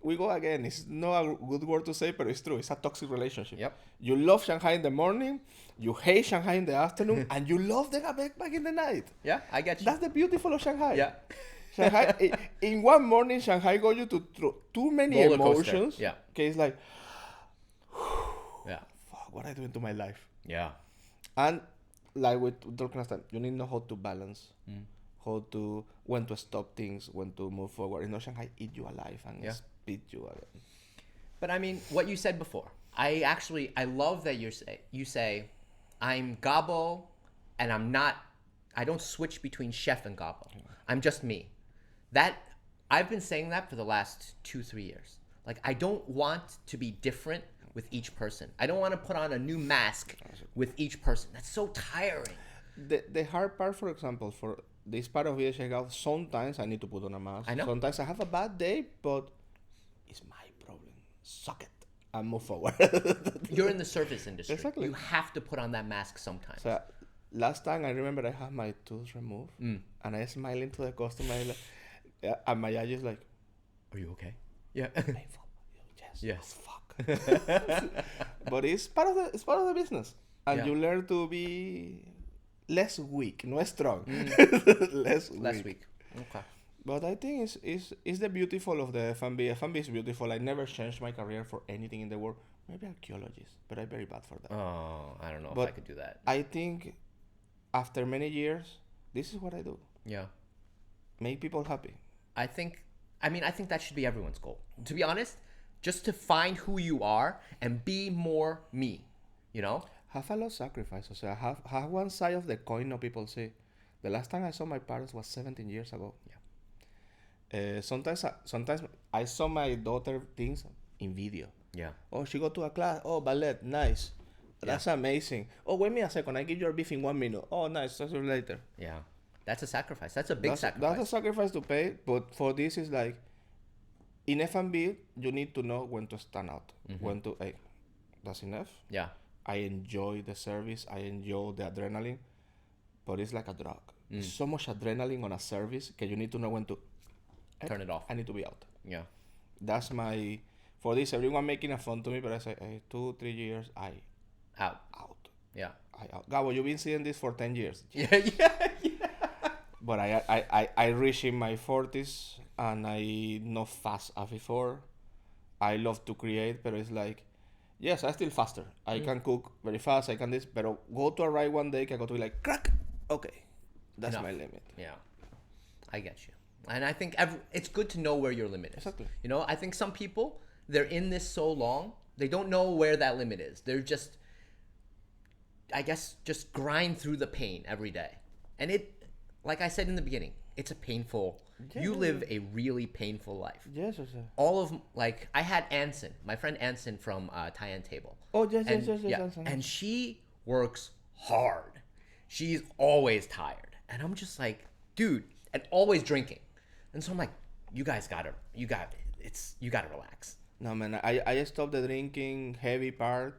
we go again. It's not a good word to say, but it's true. It's a toxic relationship. Yep. You love Shanghai in the morning, you hate Shanghai in the afternoon, and you love them back in the night. Yeah, I get you. That's the beautiful of Shanghai. Yeah. Shanghai, in one morning, Shanghai got you to too many Roller coaster. emotions. Yeah. Okay, it's like, Yeah. fuck, what I do to my life? Yeah. And like with talking last time, you need to know how to balance, when to stop things, when to move forward. You know, Shanghai eat you alive and Yeah. spit you again. But I mean, what you said before, I love that you say, I'm Gabo, and I don't switch between chef and Gabo. I'm just me. I've been saying that for the last 2-3 years. Like, I don't want to be different with each person. I don't want to put on a new mask with each person. That's so tiring. The hard part, for example, for this part of VH Out, sometimes I need to put on a mask. I know. Sometimes I have a bad day, but it's my problem. Suck it and move forward. You're in the service industry. Exactly. You have to put on that mask sometimes. So last time I remember I had my tooth removed and I smiling to the customer and my eye is like, Are you okay? Yeah. painful. Yes. Yes. Fuck. But it's part of the business. And Yeah. you learn to be less weak, not strong. Less weak. Okay. But I think it's the beautiful of the F&B. F&B is beautiful. I never changed my career for anything in the world. Maybe archaeologist, but I'm very bad for that. Oh, I don't know if But I could do that. I think after many years, this is what I do. Yeah. Make people happy. I think that should be everyone's goal. To be honest, just to find who you are and be more me, you know? Have a lot of sacrifice. So have one side of the coin no people see. The last time I saw my parents was 17 years ago. Yeah. Sometimes I saw my daughter things in video. Yeah. Oh, she go to a class. Oh, ballet. Nice. That's amazing. Oh, wait me a second. I give your beef in 1 minute. Oh, nice. Talk to you later. Yeah. That's a sacrifice. That's a big That's sacrifice. a sacrifice to pay. But for this is like, in F&B, you need to know when to stand out. When to, hey, that's enough. Yeah. I enjoy the service. I enjoy the adrenaline. But it's like a drug. There's so much adrenaline on a service that you need to know when to Turn it off. I need to be out. Yeah. That's my... For this, everyone making a fun to me, but I say, hey, 2-3 years, I Out. out. Yeah. I out. Gabo, you've been seeing this for 10 years. Yeah. Yeah. But I reach in my 40s and I not fast as before. I love to create, but it's like, yes, I still faster. I can cook very fast. I can this, but go to a ride one day, I go to be like, crack. Okay, that's Enough. my limit. Yeah. I get you. And I think it's good to know where your limit is. Exactly. You know, I think some people, they're in this so long, they don't know where that limit is. They're just, I guess, just grind through the pain every day. And it, like I said in the beginning, it's a painful, you live a really painful life. Yes, yes. All of, like, I had Anson, my friend Anson from Tie Table. Oh, yes, And, yes. yeah, and she works hard. She's always tired. And I'm just like, dude, and always drinking. And so I'm like, you gotta relax. No, man, I stopped the drinking heavy part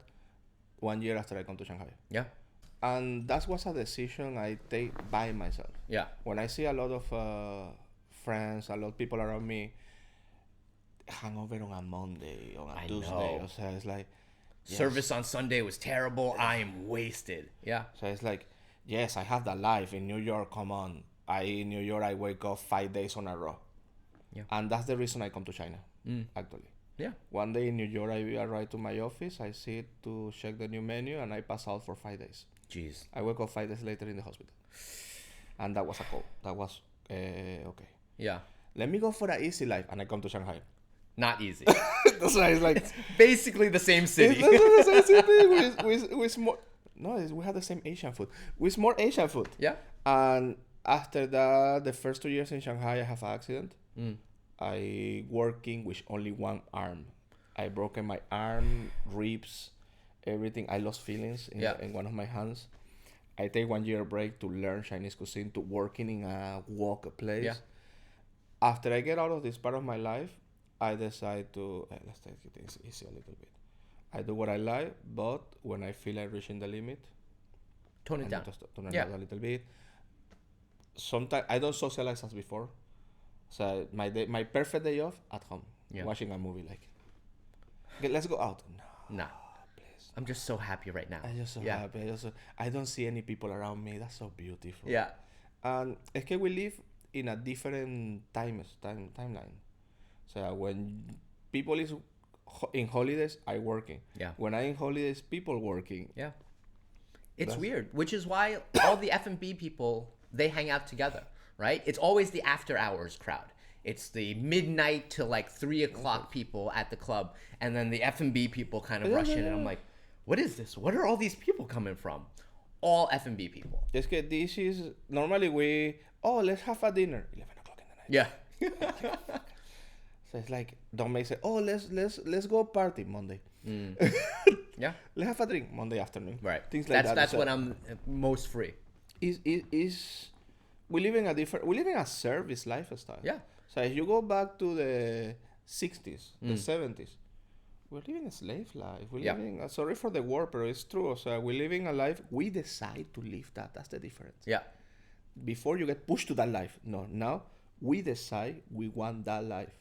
1 year after I come to Shanghai. Yeah. And that was a decision I take by myself. Yeah. When I see a lot of friends, a lot of people around me, hangover on a Monday, on a Tuesday. know. So it's like, yes. Service on Sunday was terrible. I'm wasted. Yeah. So it's like, yes, I have that life in New York. Come on. In New York, I wake up 5 days on a row. Yeah. And that's the reason I come to China, actually. Yeah. One day in New York, I arrive to my office. I sit to check the new menu, and I pass out for 5 days. Jeez. I wake up 5 days later in the hospital. And that was a call. That was, okay. Yeah. Let me go for an easy life. And I come to Shanghai. Not easy. That's why it's like... Basically the same city. It's the same city with more... No, we have the same Asian food. With more Asian food. Yeah. And after that, the first 2 years in Shanghai, I have an accident. I working with only one arm. I broken my arm, ribs, everything. I lost feelings in one of my hands. I take 1 year break to learn Chinese cuisine, to working in a wok place. Yeah. After I get out of this part of my life, I decide to let's take things easy a little bit. I do what I like, but when I feel like reaching the limit, Tone I it need down. to tone it Yeah. down a little bit. Sometimes I don't socialize as before. So my perfect day off at home, Yeah. watching a movie. Like, okay, let's go out. No, Nah. please. I'm just so happy right now. I'm just so Yeah. happy. I don't see any people around me. That's so beautiful. Yeah. And es que we live in a different timeline. So when people is in holidays, I working. Yeah. When I in holidays, people working. Yeah. It's That's- weird, which is why all the F&B people, they hang out together, right? It's always the after hours crowd. It's the midnight to like 3 o'clock people at the club, and then the F&B people kind of rush in, and I'm like, what is this? What are all these people coming from? All F&B people. Es que this is normally let's have a dinner 11 o'clock in the night. Yeah. So it's like don't make say let's go party Monday. Yeah. Let's have a drink Monday afternoon. Right. Things like that. That's So when I'm most free. is we live in a service lifestyle. Yeah. So if you go back to the 60s, the 70s, we're living a slave life. We're Yeah. living. Sorry for the word, but it's true. So we're living a life. We decide to live that. That's the difference. Yeah. Before you get pushed to that life. No, now we decide we want that life.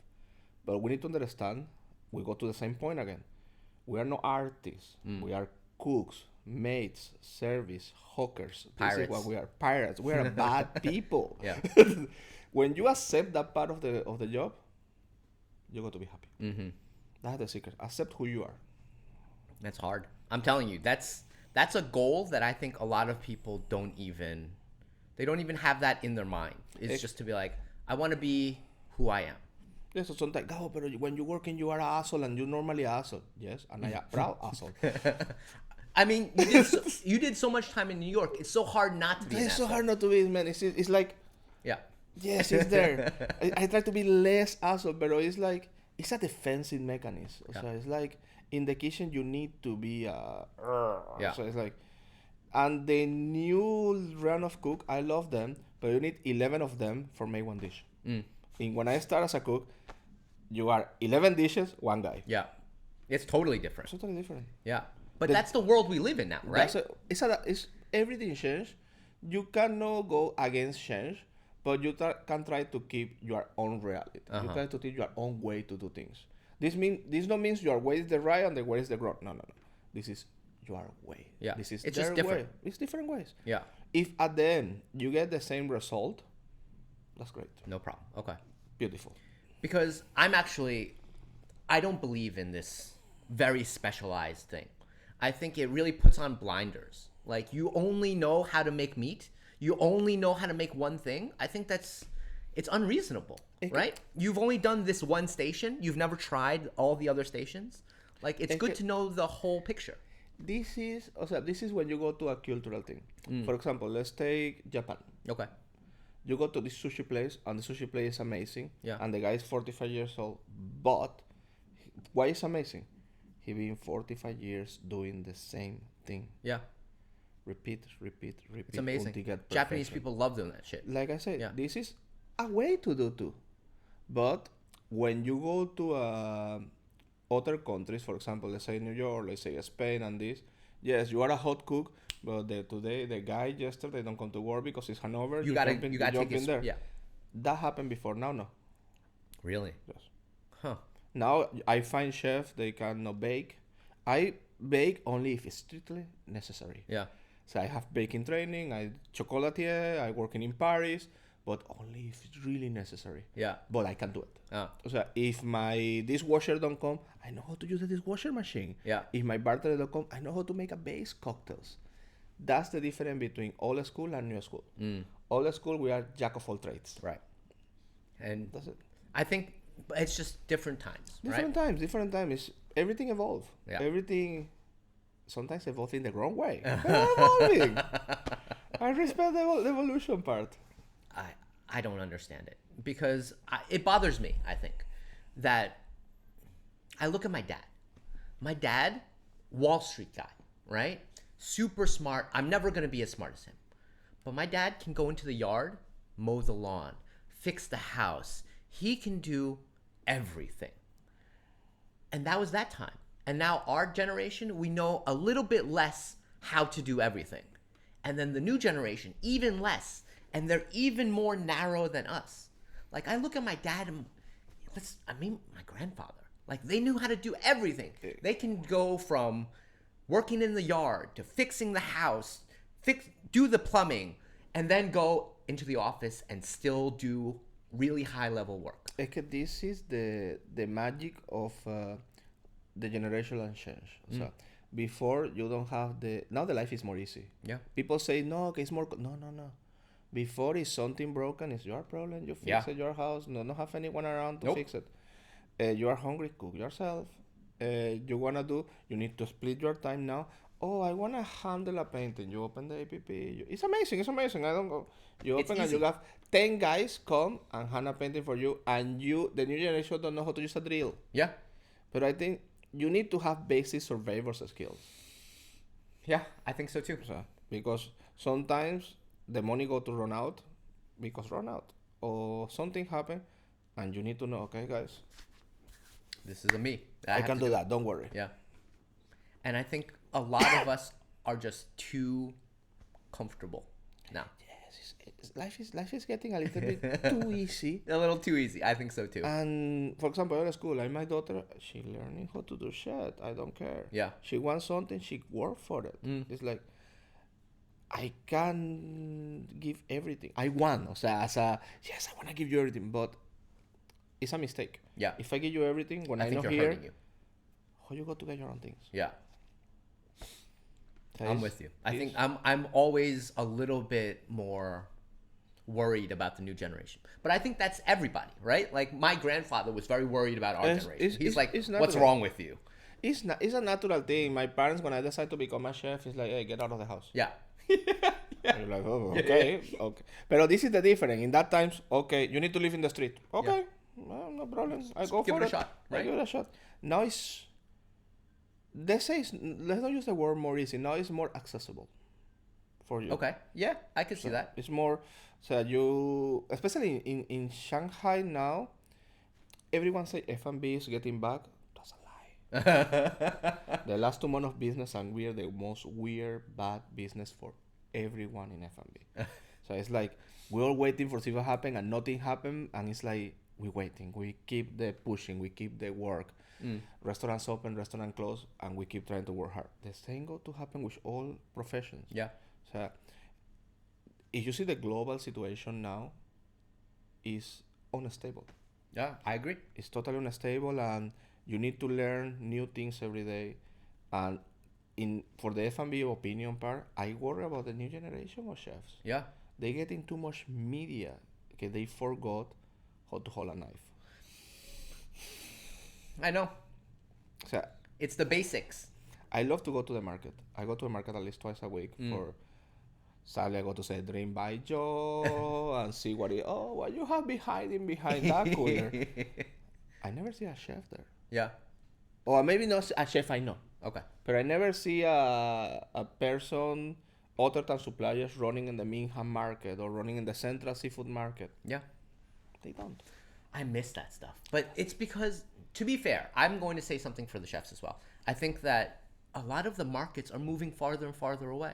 But we need to understand. We go to the same point again. We are not artists. We are cooks, maids, service, hawkers. This is Pirates. what we are. Pirates. We are bad people. Yeah. When you accept that part of the job, you're going to be happy. Mm-hmm. That's the secret. Accept who you are. That's hard. I'm telling you, that's a goal that I think a lot of people don't even have that in their mind. It's just to be like, I want to be who I am. Yes, so sometimes, Gabo, but when you're working, you are an asshole, and you're normally an asshole. Yes, and I am proud asshole. I mean, you did so much time in New York. It's so hard not to be. It's so hard not to be, man. It's like, Yeah. yes, it's there. I try to be less asshole, but it's like, it's a defensive mechanism. Yeah. So it's like, in the kitchen, you need to be Yeah. So it's like, and the new round of cook, I love them, but you need 11 of them for make one dish. When I start as a cook, you are 11 dishes, one guy. Yeah. It's totally different. Totally different. Yeah. But that's the world we live in now, right? It's everything change. You cannot go against change, but you can try to keep your own reality. You try to teach your own way to do things. This not means your way is the right and the way is the wrong. No. This is your way. Yeah. This is It's their just different. way. It's different ways. Yeah. If at the end you get the same result, that's great. No problem. Okay. Beautiful. Because I don't believe in this very specialized thing. I think it really puts on blinders. Like, you only know how to make meat. You only know how to make one thing. I think it's unreasonable, right? You've only done this one station. You've never tried all the other stations. Like, it's good to know the whole picture. This is when you go to a cultural thing. For example, let's take Japan. Okay. You go to this sushi place, and the sushi place is amazing. Yeah. And the guy is 45 years old. But why is amazing? He been 45 years doing the same thing. Yeah. Repeat. It's amazing. until you get Japanese perfection. people love doing that shit. Like I said, Yeah. this is a way to do too. But when you go to other countries, for example, let's say New York, let's say Spain and this, yes, you are a hot cook, but the guy yesterday don't come to work because it's Hanover. You gotta jump take in there. Yeah. That happened before. Now, no. Really? Yes. Huh. Now I find chefs they cannot bake. I bake only if it's strictly necessary. Yeah. So I have baking training. I chocolatier. I working in Paris, but only if it's really necessary. Yeah. But I can do it. Oh. So if my dishwasher don't come, I know how to use the dishwasher machine. Yeah. If my bartender don't come, I know how to make a base cocktails. That's the difference between old school and new school. Old school, we are jack of all trades. Right. And That's it. I think it's just different times, Different times. Everything evolve. Yeah. Everything sometimes evolve in the wrong way. They're evolving. I respect the evolution part. I don't understand it because it bothers me, I think, that I look at my dad. My dad, Wall Street guy, right? super smart. I'm never going to be as smart as him. But my dad can go into the yard, mow the lawn, fix the house. He can do everything. And that was that time. And now our generation, we know a little bit less how to do everything. And then the new generation, even less. And they're even more narrow than us. Like, I look at my dad and my grandfather. Like, they knew how to do everything. They can go from working in the yard to fixing the house, do the plumbing, and then go into the office and still do really high level work. This is the magic of the generational change. So before, you don't have now the life is more easy. Yeah. People say, no, okay, it's more, no. Before, is something broken, it's your problem, you fix it, your house, don't have anyone around to fix it. You are hungry, cook yourself. You need to split your time now. Oh, I want to handle a painting. You open the app. It's amazing. I don't go. You open and you have 10 guys come and hand a painting for you, and the new generation don't know how to use a drill. Yeah. But I think you need to have basic survivor's skills. Yeah, I think so too. So, because sometimes the money go to run out, or something happen, and you need to know, okay, guys, this is a me. I can do that. Don't worry. Yeah. And I think a lot of us are just too comfortable now. Yes, life is getting a little bit too easy. A little too easy. I think so too. And for example, at school, like my daughter, she learning how to do shit. I don't care. Yeah. She wants something, she work for it. It's like, I can give everything. I want. Yes, I want to give you everything, but it's a mistake. Yeah. If I give you everything, when I think know you're here, hurting you. how you go to get your own things? Yeah. So I'm with you. I think I'm always a little bit more worried about the new generation. But I think that's everybody, right? Like, my grandfather was very worried about our generation. He's like, what's wrong with you? It's a natural thing. My parents, when I decided to become a chef, it's like, hey, get out of the house. Yeah. And you're like, oh, okay. But this is the difference. In that times, okay, you need to live in the street. Okay, well, no problem. I go give for it a shot, right? I give it a shot. Now let's not use the word more easy. Now it's more accessible for you. Okay. Yeah, I could see that. It's more, so especially in Shanghai now, everyone say F&B is getting back. That's a lie. The last 2 months of business, and we are the most bad business for everyone in F&B. So it's like, we're all waiting for something to happen and nothing happened, and it's like, we're waiting. We keep the pushing, we keep the work. Restaurants open, restaurant close, and we keep trying to work hard. The same go to happen with all professions. Yeah. So if you see the global situation now, is unstable. Yeah, I agree. It's totally unstable, and you need to learn new things every day. And for the F&B opinion part, I worry about the new generation of chefs. Yeah. They getting too much media. Okay, they forgot how to hold a knife. I know. So It's the basics. I love to go to the market. I go to the market at least twice a week for Sadly, I go to say Dream by Joe and see what you have behind that cooler. I never see a chef there. Yeah. Or maybe not a chef I know. Okay. But I never see a person other than suppliers running in the Mingham market or running in the Central Seafood Market. Yeah. They don't. I miss that stuff. But it's because, to be fair, I'm going to say something for the chefs as well. I think that a lot of the markets are moving farther and farther away,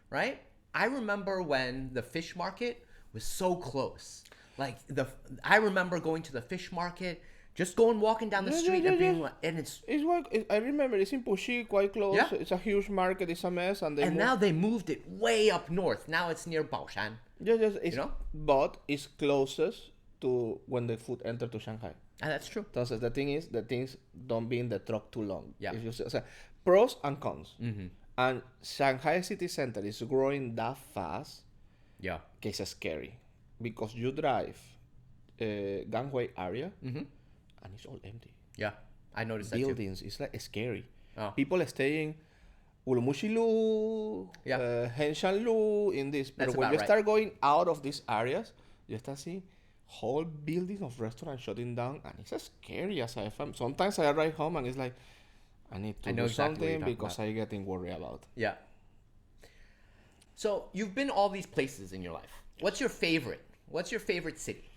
right? I remember when the fish market was so close. Like, I remember going to the fish market, just walking down the street and being like, and I remember it's in Puxi, quite close. Yeah. It's a huge market. It's a mess, and now they moved it way up north. Now it's near Baoshan. But it's closest to when the food entered to Shanghai. And that's true. Entonces, the thing is, the things don't be in the truck too long. Yeah. If you see, pros and cons. Mm-hmm. And Shanghai city center is growing that fast. Yeah. It's scary because you drive gangway area and it's all empty. Yeah, I noticed Buildings, it's like scary. Oh. People are staying Ulumuxilu, Henshanlu in this. But when you start going out of these areas, you start seeing whole buildings of restaurants shutting down, and it's scary as I found. Sometimes I arrive home and it's like, I need to do something because I'm getting worried about. Yeah. So you've been all these places in your life. What's your favorite? What's your favorite city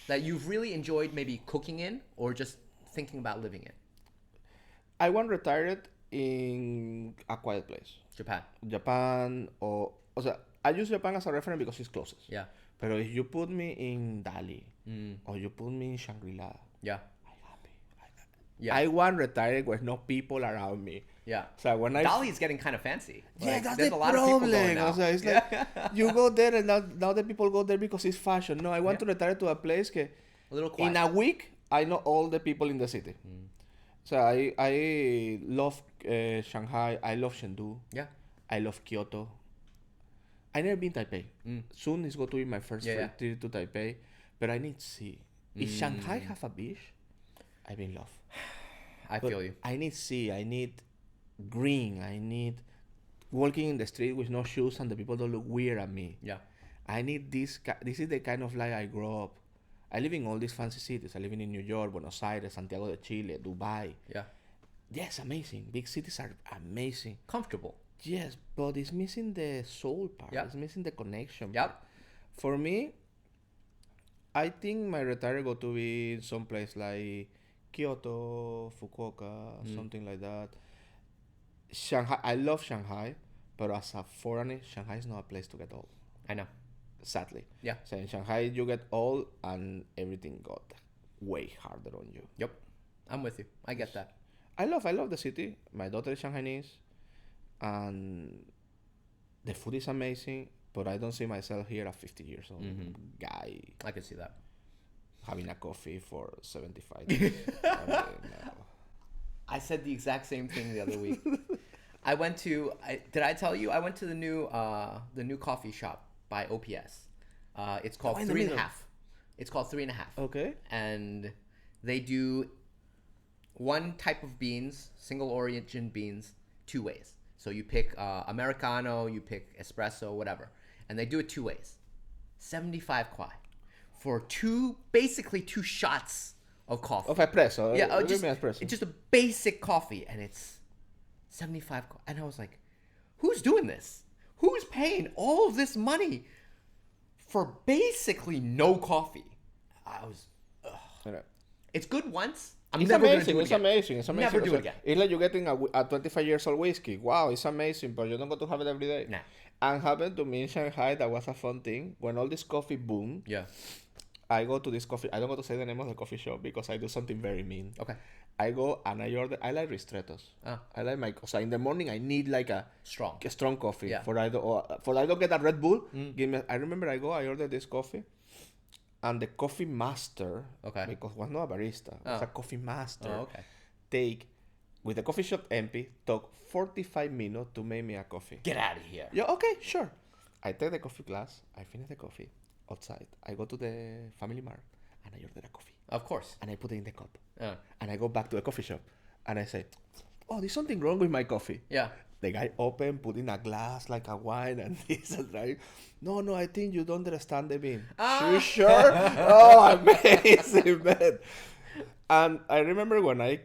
that you've really enjoyed maybe cooking in or just thinking about living in? I want retired in a quiet place. Japan. Japan o sea, I use Japan as a reference because it's closest. Yeah. Pero if you put me in Dali or you put me in Shangri-La, Yeah. I'm happy. Yeah. I want retired with no people around me. Yeah. So when I Dali is getting kind of fancy. yeah, Like, that's there's the a lot of people problem. going now. O sea, it's like you go there and now the people go there because it's fashion. No, I want to retire to a place que A little quiet. in a week I know all the people in the city. So I love Shanghai. I love Chengdu. Yeah. I love Kyoto. I never been Taipei. Soon it's going to be my first trip to Taipei, but I need to see. If Shanghai have a beach, I'm in love. I But feel you. I need sea. I need green. I need walking in the street with no shoes and the people don't look weird at me. Yeah. I need this. This is the kind of life I grew up. I live in all these fancy cities. I live in New York, Buenos Aires, Santiago de Chile, Dubai. Yeah. Yes, amazing. Big cities are amazing. Comfortable. Yes, but it's missing the soul part. Yep. It's missing the connection. Yep. part. For me, I think my retire go to be someplace like Kyoto, Fukuoka, something like that. Shanghai, I love Shanghai, but as a foreigner, Shanghai is not a place to get old. I know. Sadly. Yeah. So in Shanghai, you get old and everything got way harder on you. Yep. I'm with you. I get that. I love the city. My daughter is Shanghainese, and the food is amazing. But I don't see myself here at 50 years old guy I can see that. having a coffee for 75 years. I mean, no. I said the exact same thing the other week. I went to. Did I tell you? I went to the new coffee shop by OPS. It's called in the 3.5. middle. It's called 3.5. Okay. And they do one type of beans, single origin beans, two ways. So you pick Americano, you pick espresso, whatever, and they do it two ways. 75 kwai for basically two shots of coffee. Of espresso. Yeah, Give me espresso. it's just a basic coffee, and it's 75. And I was like, who's doing this? Who's paying all of this money for basically no coffee? I was, Mira. it's good once. I'm It's never amazing. gonna do it It's again. amazing. It's amazing. Never do O sea, it again. It's like you're getting a 25 years old whiskey. Wow, it's amazing, but you don't go to have it every day. Nah. And happened to me in Shanghai. That was a fun thing. When all this coffee boom, Yeah. I go to this coffee. I don't want to say the name of the coffee shop because I do something very mean. Okay. I go and I order. I like ristrettos. Ah. I like my. So in the morning I need like a Strong. strong coffee. Yeah. For I don't get a Red Bull. Give me. I remember I order this coffee, and the coffee master. Okay. Because it was not a barista. It was a coffee master. Oh, okay. Take, with the coffee shop empty, took 45 minutes to make me a coffee. Get out of here. Yeah, okay, sure. I take the coffee glass, I finish the coffee outside. I go to the Family Mart and I order a coffee. Of course. And I put it in the cup. Uh, And I go back to the coffee shop and I say, oh, there's something wrong with my coffee. yeah. The guy open, put in a glass like a wine and this and that. No, I think you don't understand the bean. You sure? Oh, amazing, man. And I remember when I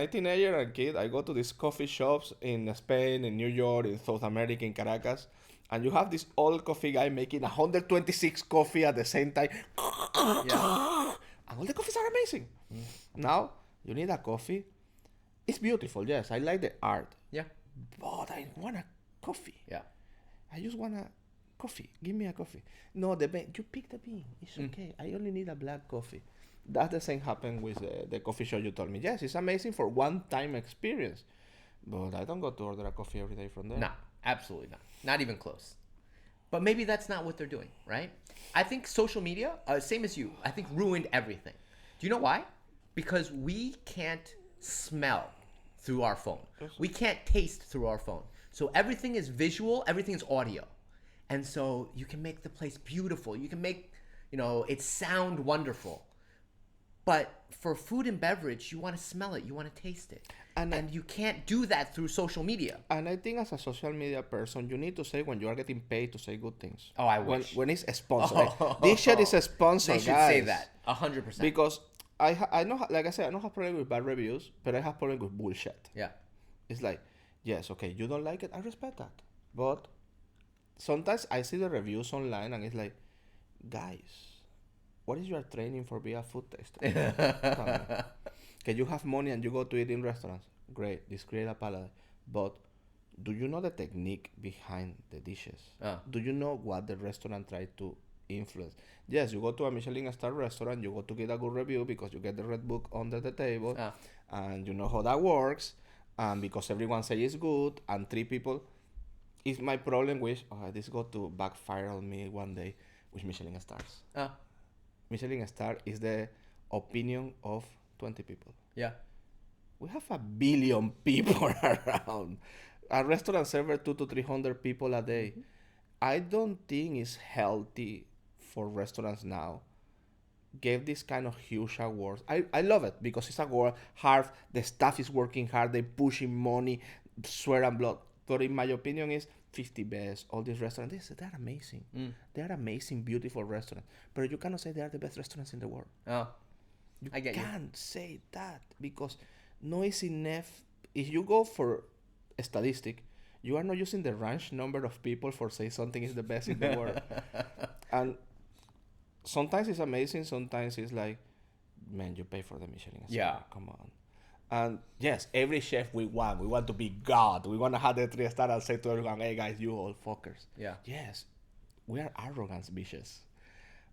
teenager and kid, I go to these coffee shops in Spain, in New York, in South America, in Caracas, and you have this old coffee guy making 126 coffee at the same time. Yeah. And all the coffees are amazing. Now, you need a coffee. It's beautiful, yes. I like the art. Yeah. But I want a coffee. Yeah. I just want a coffee. Give me a coffee. No, the bean. You pick the bean. It's okay. I only need a black coffee. That the same happened with the coffee shop you told me. Yes, it's amazing for one-time experience. But I don't go to order a coffee every day from there. No, absolutely not. Not even close. But maybe that's not what they're doing, right? I think social media, same as you, I think ruined everything. Do you know why? Because we can't smell through our phone. We can't taste through our phone. So everything is visual, everything is audio. And so you can make the place beautiful. You can make, it sound wonderful. But for food and beverage, you want to smell it, you want to taste it. And you can't do that through social media. And I think as a social media person, you need to say when you are getting paid to say good things. Oh, I wish. When it's a sponsor. Like, this shit is a sponsor, They should guys. say that, 100%. Because I know, like I said, I don't have problem with bad reviews, but I have problem with bullshit. Yeah. It's like, yes, okay, you don't like it, I respect that. But sometimes I see the reviews online and it's like, guys, what is your training for being a food taster? Come on. Okay, you have money and you go to eat in restaurants. Great, this create a palate. But do you know the technique behind the dishes? Do you know what the restaurant tried to influence? Yes, you go to a Michelin star restaurant, you go to get a good review because you get the red book under the table, and you know how that works, and because everyone says it's good, and three people. Is my problem with this got to backfire on me one day with Michelin stars. Michelin star is the opinion of 20 people. Yeah. We have 1 billion people around. A restaurant serves 200 to 300 people a day. I don't think it's healthy for restaurants now. Give this kind of huge awards. I love it because it's a award hard. The staff is working hard. They're pushing money, sweat and blood. But in my opinion, is 50 best. All these restaurants, they're amazing. They are amazing, beautiful restaurants. But you cannot say they are the best restaurants in the world. I get you. Can't say that because no is enough. If you go for a statistic, you are not using the range number of people for say something is the best in the world. And sometimes it's amazing. Sometimes it's like, man, you pay for the Michelin star. Yeah. Come on. And yes, every chef we want to be God. We want to have the 3-star and say to everyone, hey guys, you all fuckers. Yeah. Yes, we are arrogant bitches.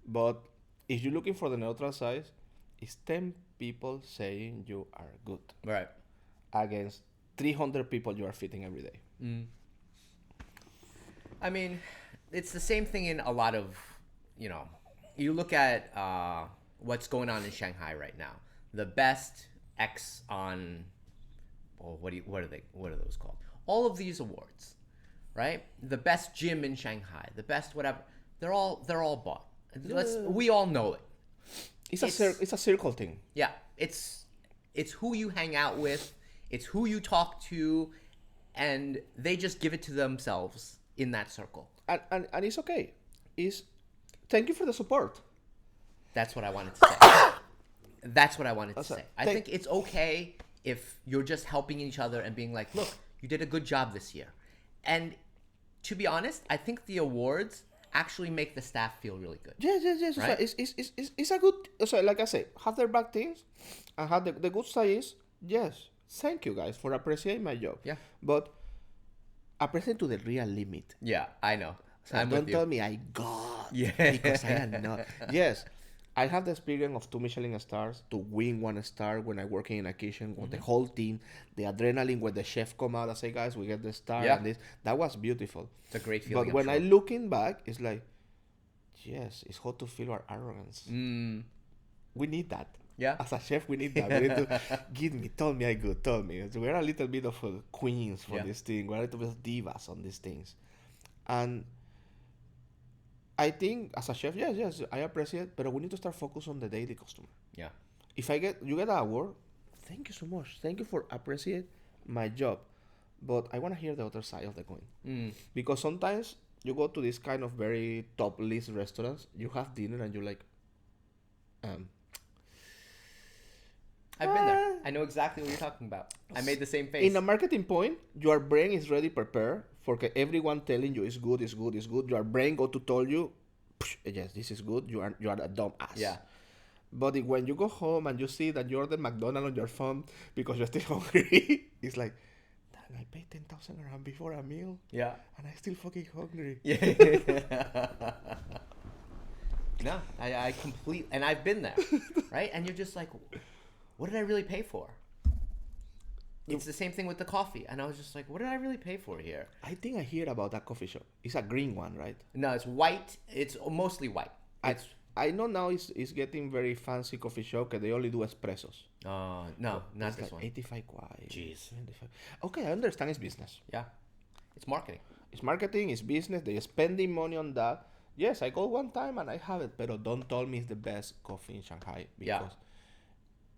But if you're looking for the neutral side, it's 10 people saying you are good. Right. Against 300 people you are feeding every day. I mean, it's the same thing in a lot of, you look at what's going on in Shanghai right now. The best X on, what are those called? All of these awards, right? The best gym in Shanghai, the best whatever. They're all bought. We all know it. It's a circle thing. Yeah, it's who you hang out with, it's who you talk to, and they just give it to themselves in that circle. And it's okay. Thank you for the support. That's what I wanted to say. That's what I wanted to say. I think it's okay if you're just helping each other and being like, look, you did a good job this year. And to be honest, I think the awards actually make the staff feel really good. Yes. Right? It's a good, like I say, have their bad things and have the good side is, yes, thank you guys for appreciating my job. Yeah. But appreciate to the real limit. Yeah, I know. So don't tell me I got. Yeah. Because I am not. Yes. I have the experience of 2 Michelin stars to win 1 star when I'm working in a kitchen with the whole team, the adrenaline when the chef come out and say, guys, we get the star and this. That was beautiful. It's a great feeling. But when I looking back, it's like, yes, it's hard to feel our arrogance. We need that. Yeah. As a chef, we need that. We need to tell me I good, tell me. So we're a little bit of queens for this thing. We're a little bit of divas on these things. And I think as a chef, yes, I appreciate, but we need to start focus on the daily customer. Yeah. If you get an award, thank you so much. Thank you for appreciate my job. But I want to hear the other side of the coin. Because sometimes you go to this kind of very top list restaurants, you have dinner and you're like, I've been there. I know exactly what you're talking about. I made the same face. In a marketing point, your brain is ready prepared for everyone telling you it's good. Your brain go to tell you, yes, this is good. You are a dumb ass. Yeah. But when you go home and you see that you order McDonald's on your phone because you're still hungry, it's like, damn, I paid 10,000 around before a meal. Yeah. And I still fucking hungry. Yeah. No, I completely, and I've been there, right? And you're just like, what did I really pay for? It's the same thing with the coffee. And I was just like, what did I really pay for here? I think I hear about that coffee shop. It's a green one, right? No, it's white. It's mostly white. I know now it's getting very fancy coffee shop because they only do espressos. No, not this one. 85 kwai. Jeez. 75. Okay, I understand it's business. Yeah. It's marketing. It's marketing, it's business. They're spending money on that. Yes, I go one time and I have it, but don't tell me it's the best coffee in Shanghai because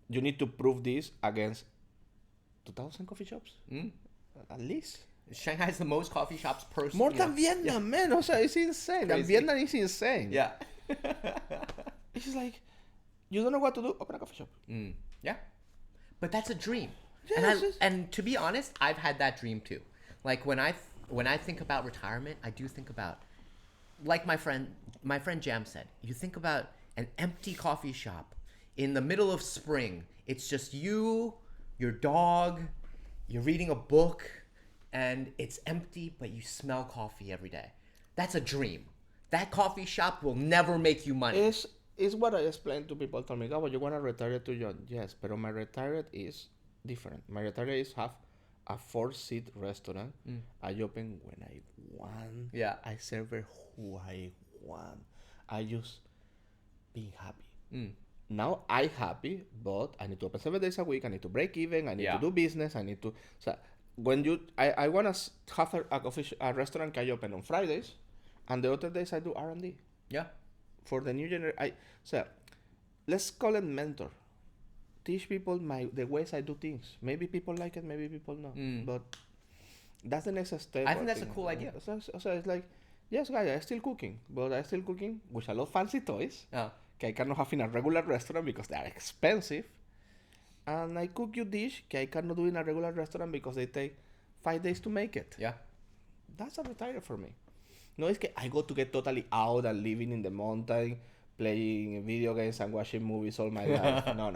you need to prove this against 2,000 coffee shops at least. Shanghai has the most coffee shops per. More than Vietnam, man. Also, it's insane. And Vietnam is insane. Yeah. It's just like you don't know what to do. Open a coffee shop. Yeah. But that's a dream. Yes, And to be honest, I've had that dream too. Like when I when I think about retirement, I do think about, like my friend Jam said, you think about an empty coffee shop in the middle of spring. It's just you, your dog, you're reading a book, and it's empty, but you smell coffee every day. That's a dream. That coffee shop will never make you money. Is what I explained to people. Told me, Gabo, you wanna retire too young? Yes, but my retirement is different. My retirement is have a 4-seat restaurant. I open when I want. Yeah. I serve who I want. I just being happy. Now I happy, but I need to open 7 days a week. I need to break even. I need Yeah. to do business. I need to. So when I wanna have a restaurant I open on Fridays, and the other days I do R&D Yeah. for the new generation. So let's call it mentor. Teach people the ways I do things. Maybe people like it, maybe people not. But that's the next step. I think that's a cool idea. So it's like, yes, guys, I'm still cooking, but I'm still cooking with a lot of fancy toys. I cannot have in a regular restaurant because they are expensive. And I cook you dish I cannot do in a regular restaurant because they take 5 days to make it. Yeah. That's a retire for me. No, it's I go to get totally out and living in the mountain, playing video games and watching movies all my life. No.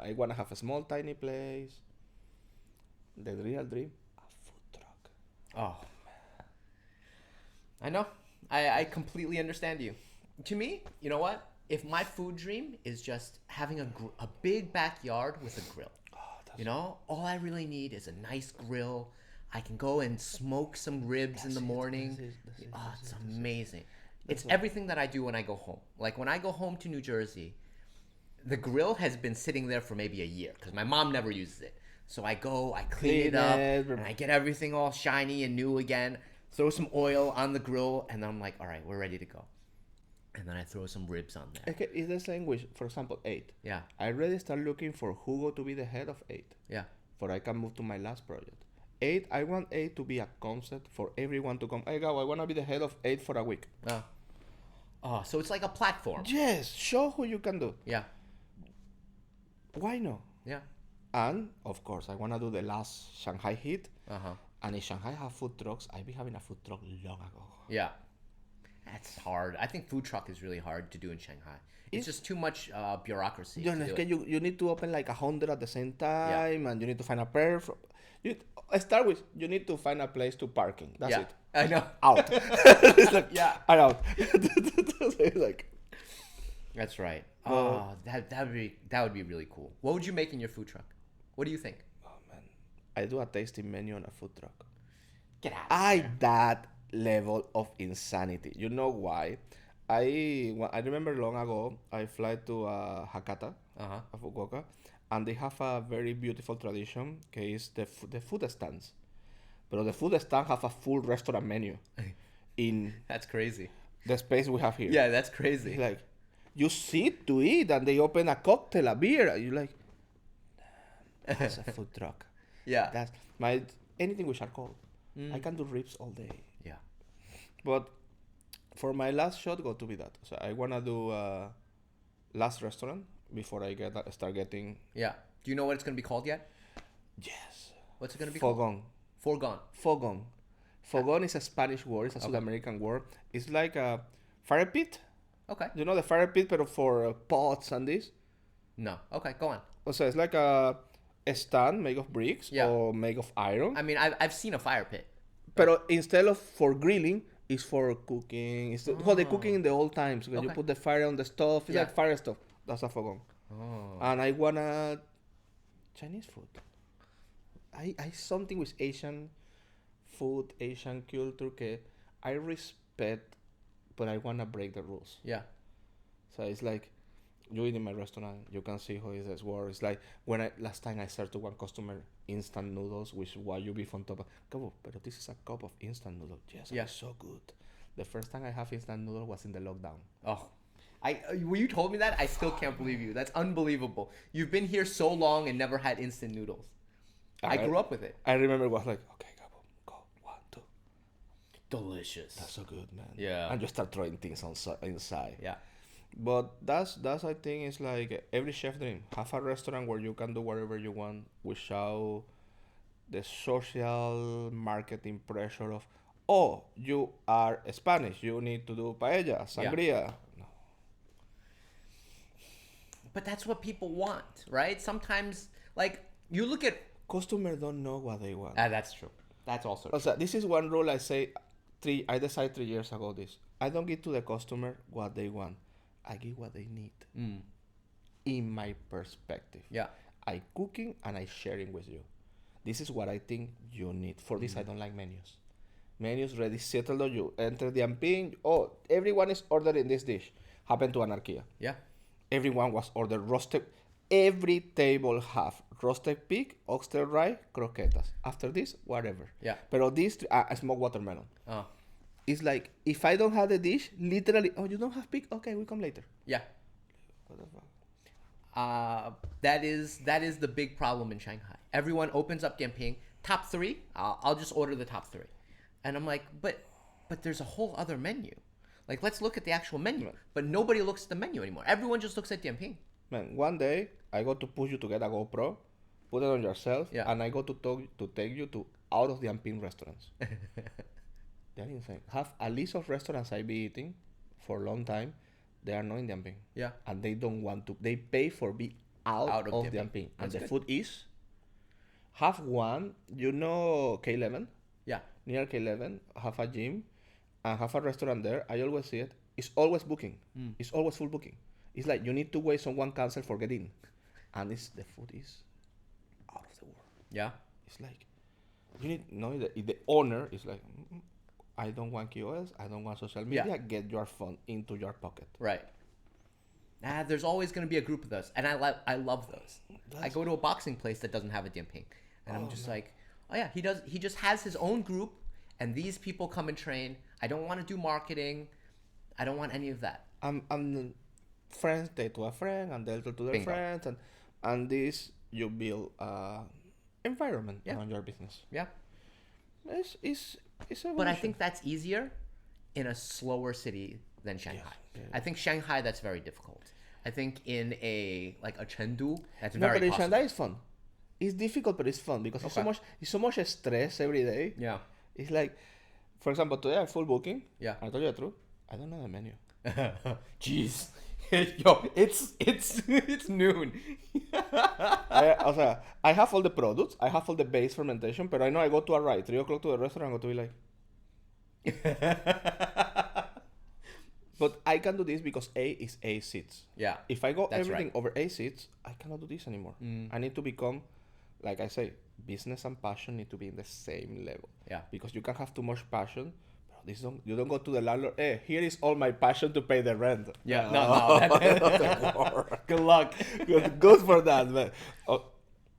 I want to have a small, tiny place. The real dream, a food truck. Oh. I know. I completely understand you. To me, you know what? If my food dream is just having a big backyard with a grill, you know, all I really need is a nice grill. I can go and smoke some ribs in the morning. It's amazing. It's everything that I do when I go home. Like when I go home to New Jersey, the grill has been sitting there for maybe a year because my mom never uses it. So I go, I clean it up, and I get everything all shiny and new again. Throw some oil on the grill, and then I'm like, all right, we're ready to go. And then I throw some ribs on there. Okay, it's the same with, for example, 8. Yeah. I already start looking for Hugo to be the head of 8. Yeah. For I can move to my last project. 8, I want 8 to be a concept for everyone to come. Hey, Gabo, I want to be the head of 8 for a week. Oh, so it's like a platform. Yes, show who you can do. Yeah. Why not? Yeah. And, of course, I want to do the last Shanghai hit. Uh-huh. And if Shanghai have food trucks, I've been having a food truck long ago. Yeah. That's hard. I think food truck is really hard to do in Shanghai. It's just too much bureaucracy. You need to open like 100 at the same time, and you need to find a pair. You need to find a place to parking. That's it. I know. Out. It's like, Yeah. I'm out. It's like, That's right. That would be really cool. What would you make in your food truck? What do you think? oh man, I do a tasting menu on a food truck. Get out. That level of insanity. You know why? I remember long ago I fly to Hakata, Fukuoka, and they have a very beautiful tradition. Okay, is the food stands, but the food stand have a full restaurant menu in That's crazy. the space we have here. Yeah, that's crazy. It's like you sit to eat, and they open a cocktail, a beer. And you're like, that's a food truck. Yeah. That's anything with charcoal. I can do ribs all day. Yeah. But for my last shot, got to be that. So I wanna do last restaurant before I start getting. Yeah. Do you know what it's gonna be called yet? Yes. What's it gonna be called? Fogon. Foregone. Fogon. Fogon is a Spanish word. It's a South American word. It's like a fire pit. Okay. You know the fire pit, but for pots and this. No. Okay, go on. So it's like a stand made of bricks or made of iron. I mean, I've seen a fire pit. But instead of for grilling, it's for cooking. It's how they cooking in the old times. When you put the fire on the stove, it's like fire stove. That's a fogon. And I wanna Chinese food. I something with Asian food, Asian culture. I respect, but I wanna break the rules. Yeah. So it's like you eat in my restaurant, you can see how this works. It's like when last time I served to one customer instant noodles with wagyu beef on top. Gabo, but this is a cup of instant noodles. Yes, it's so good. The first time I have instant noodle was in the lockdown. Oh, when you told me that, I still can't believe you. That's unbelievable. You've been here so long and never had instant noodles. I grew up with it. I remember it was like, okay, Gabo, go 1, 2. Delicious. That's so good, man. Yeah. And you start throwing things inside. Yeah. But that's I think is like every chef dream. Have a restaurant where you can do whatever you want without the social marketing pressure of Oh, you are Spanish. You need to do paella, sangria. No. But that's what people want, right? Sometimes, like, you look at... Customers don't know what they want. that's true. That's also true. Also, this is one rule I say. I decided 3 years ago this. I don't give to the customer what they want. I give what they need. In my perspective. Yeah. I cooking and I sharing with you. This is what I think you need. For this, I don't like menus. Menus ready settled. You enter the amping. Oh, everyone is ordering this dish. Happened to Anarkia. Yeah. Everyone was ordered roasted. Every table have roasted pig, oxtail rice, croquetas. After this, whatever. Yeah. Pero this, smoked watermelon. Oh. It's like, if I don't have the dish, literally, oh, you don't have pig? Okay, we come later. Yeah. What the fuck? That is the big problem in Shanghai. Everyone opens up Dianping, top 3. I'll just order the top 3, and I'm like, but there's a whole other menu. Like, let's look at the actual menu. But nobody looks at the menu anymore. Everyone just looks at Dianping. Man, one day I go to push you to get a GoPro, put it on yourself, Yeah. and I go to take you to out of the Amping restaurants. They're insane. Have a list of restaurants I be eating for a long time. They are not in the Amping. Yeah. And they don't want to. They pay for be out of the Amping. And That's the good. food is. Have one, you know K11? Yeah. Near K11, have a gym, and have a restaurant there. I always see it. It's always booking. It's always full booking. It's like you need to wait someone cancel for get in. And the food is out of the world. Yeah. It's like, you need, no, the owner is like, I don't want QoS, I don't want social media, Yeah. get your phone into your pocket. Right. There's always going to be a group of those, and I love those. I go to a boxing place that doesn't have a Dianping, and I'm just like, oh yeah, he just has his own group, and these people come and train. I don't want to do marketing. I don't want any of that. And friends they to a friend, and they'll to their Bingo. friends, and this you build environment Yeah. around your business. Yeah. It's But I evolution. think that's easier in a slower city than Shanghai. Yeah. I think Shanghai, that's very difficult. I think in a Chengdu, that's No, very but in possible. Shanghai is fun. It's difficult, but it's fun because Okay. it's so much stress every day. Yeah. It's like, for example, today I have full booking. Yeah. I told you the truth. I don't know the menu. Jeez. Yo, it's noon. I have all the products. I have all the base fermentation, but I know I go to a right 3 o'clock to the restaurant. I go to be like. But I can do this because A is A seats. Yeah. If I go That's everything right. over A seats, I cannot do this anymore. I need to become, like I say, business and passion need to be in the same level. Yeah. Because you can have too much passion. You don't go to the landlord. Hey, here is all my passion to pay the rent. Yeah. No. That doesn't work. Good luck. Good for that, man.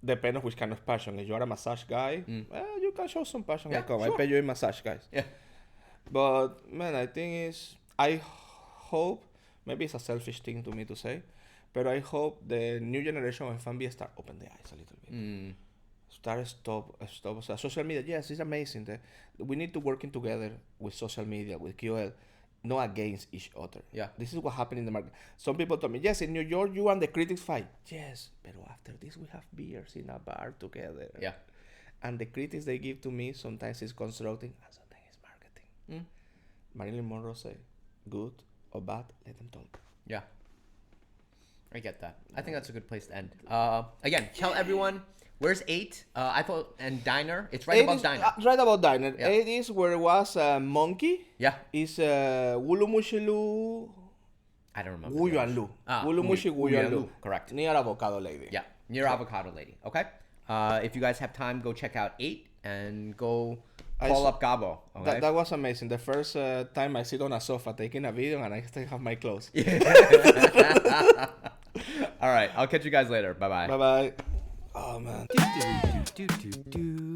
Depends on which kind of passion. If you are a massage guy, you can show some passion. Yeah, Like, come, sure. I pay you in massage, guys. Yeah. But man, I think I hope, maybe it's a selfish thing to me to say, but I hope the new generation of F&B start open the eyes a little bit. Stop. So social media, yes, it's amazing. We need to working together with social media, with QL, not against each other. Yeah. This is what happened in the market. Some people told me, yes, in New York, you and the critics fight. Yes, but after this, we have beers in a bar together. Yeah. And the critics they give to me, sometimes it's constructing, and sometimes it's marketing. Marilyn Monroe say, good or bad, let them talk. Yeah. I get that. I think that's a good place to end. Again, tell everyone, where's 8? I thought, and Diner. It's right above Diner. Right about Diner. Yeah. 8 is where it was Monkey. Yeah. Is Wulumushilu I don't remember. Guyuanlu. Ah, Wulumushi Guyuanlu, Guyuanlu. correct. Near Avocado Lady. Yeah. Near Avocado Lady. Okay. If you guys have time, go check out 8 and go call up Gabo. Okay. That was amazing. The first time I sit on a sofa taking a video and I still have my clothes. All right. I'll catch you guys later. Bye-bye. Bye bye. Oh man. Do, do, do, do, do.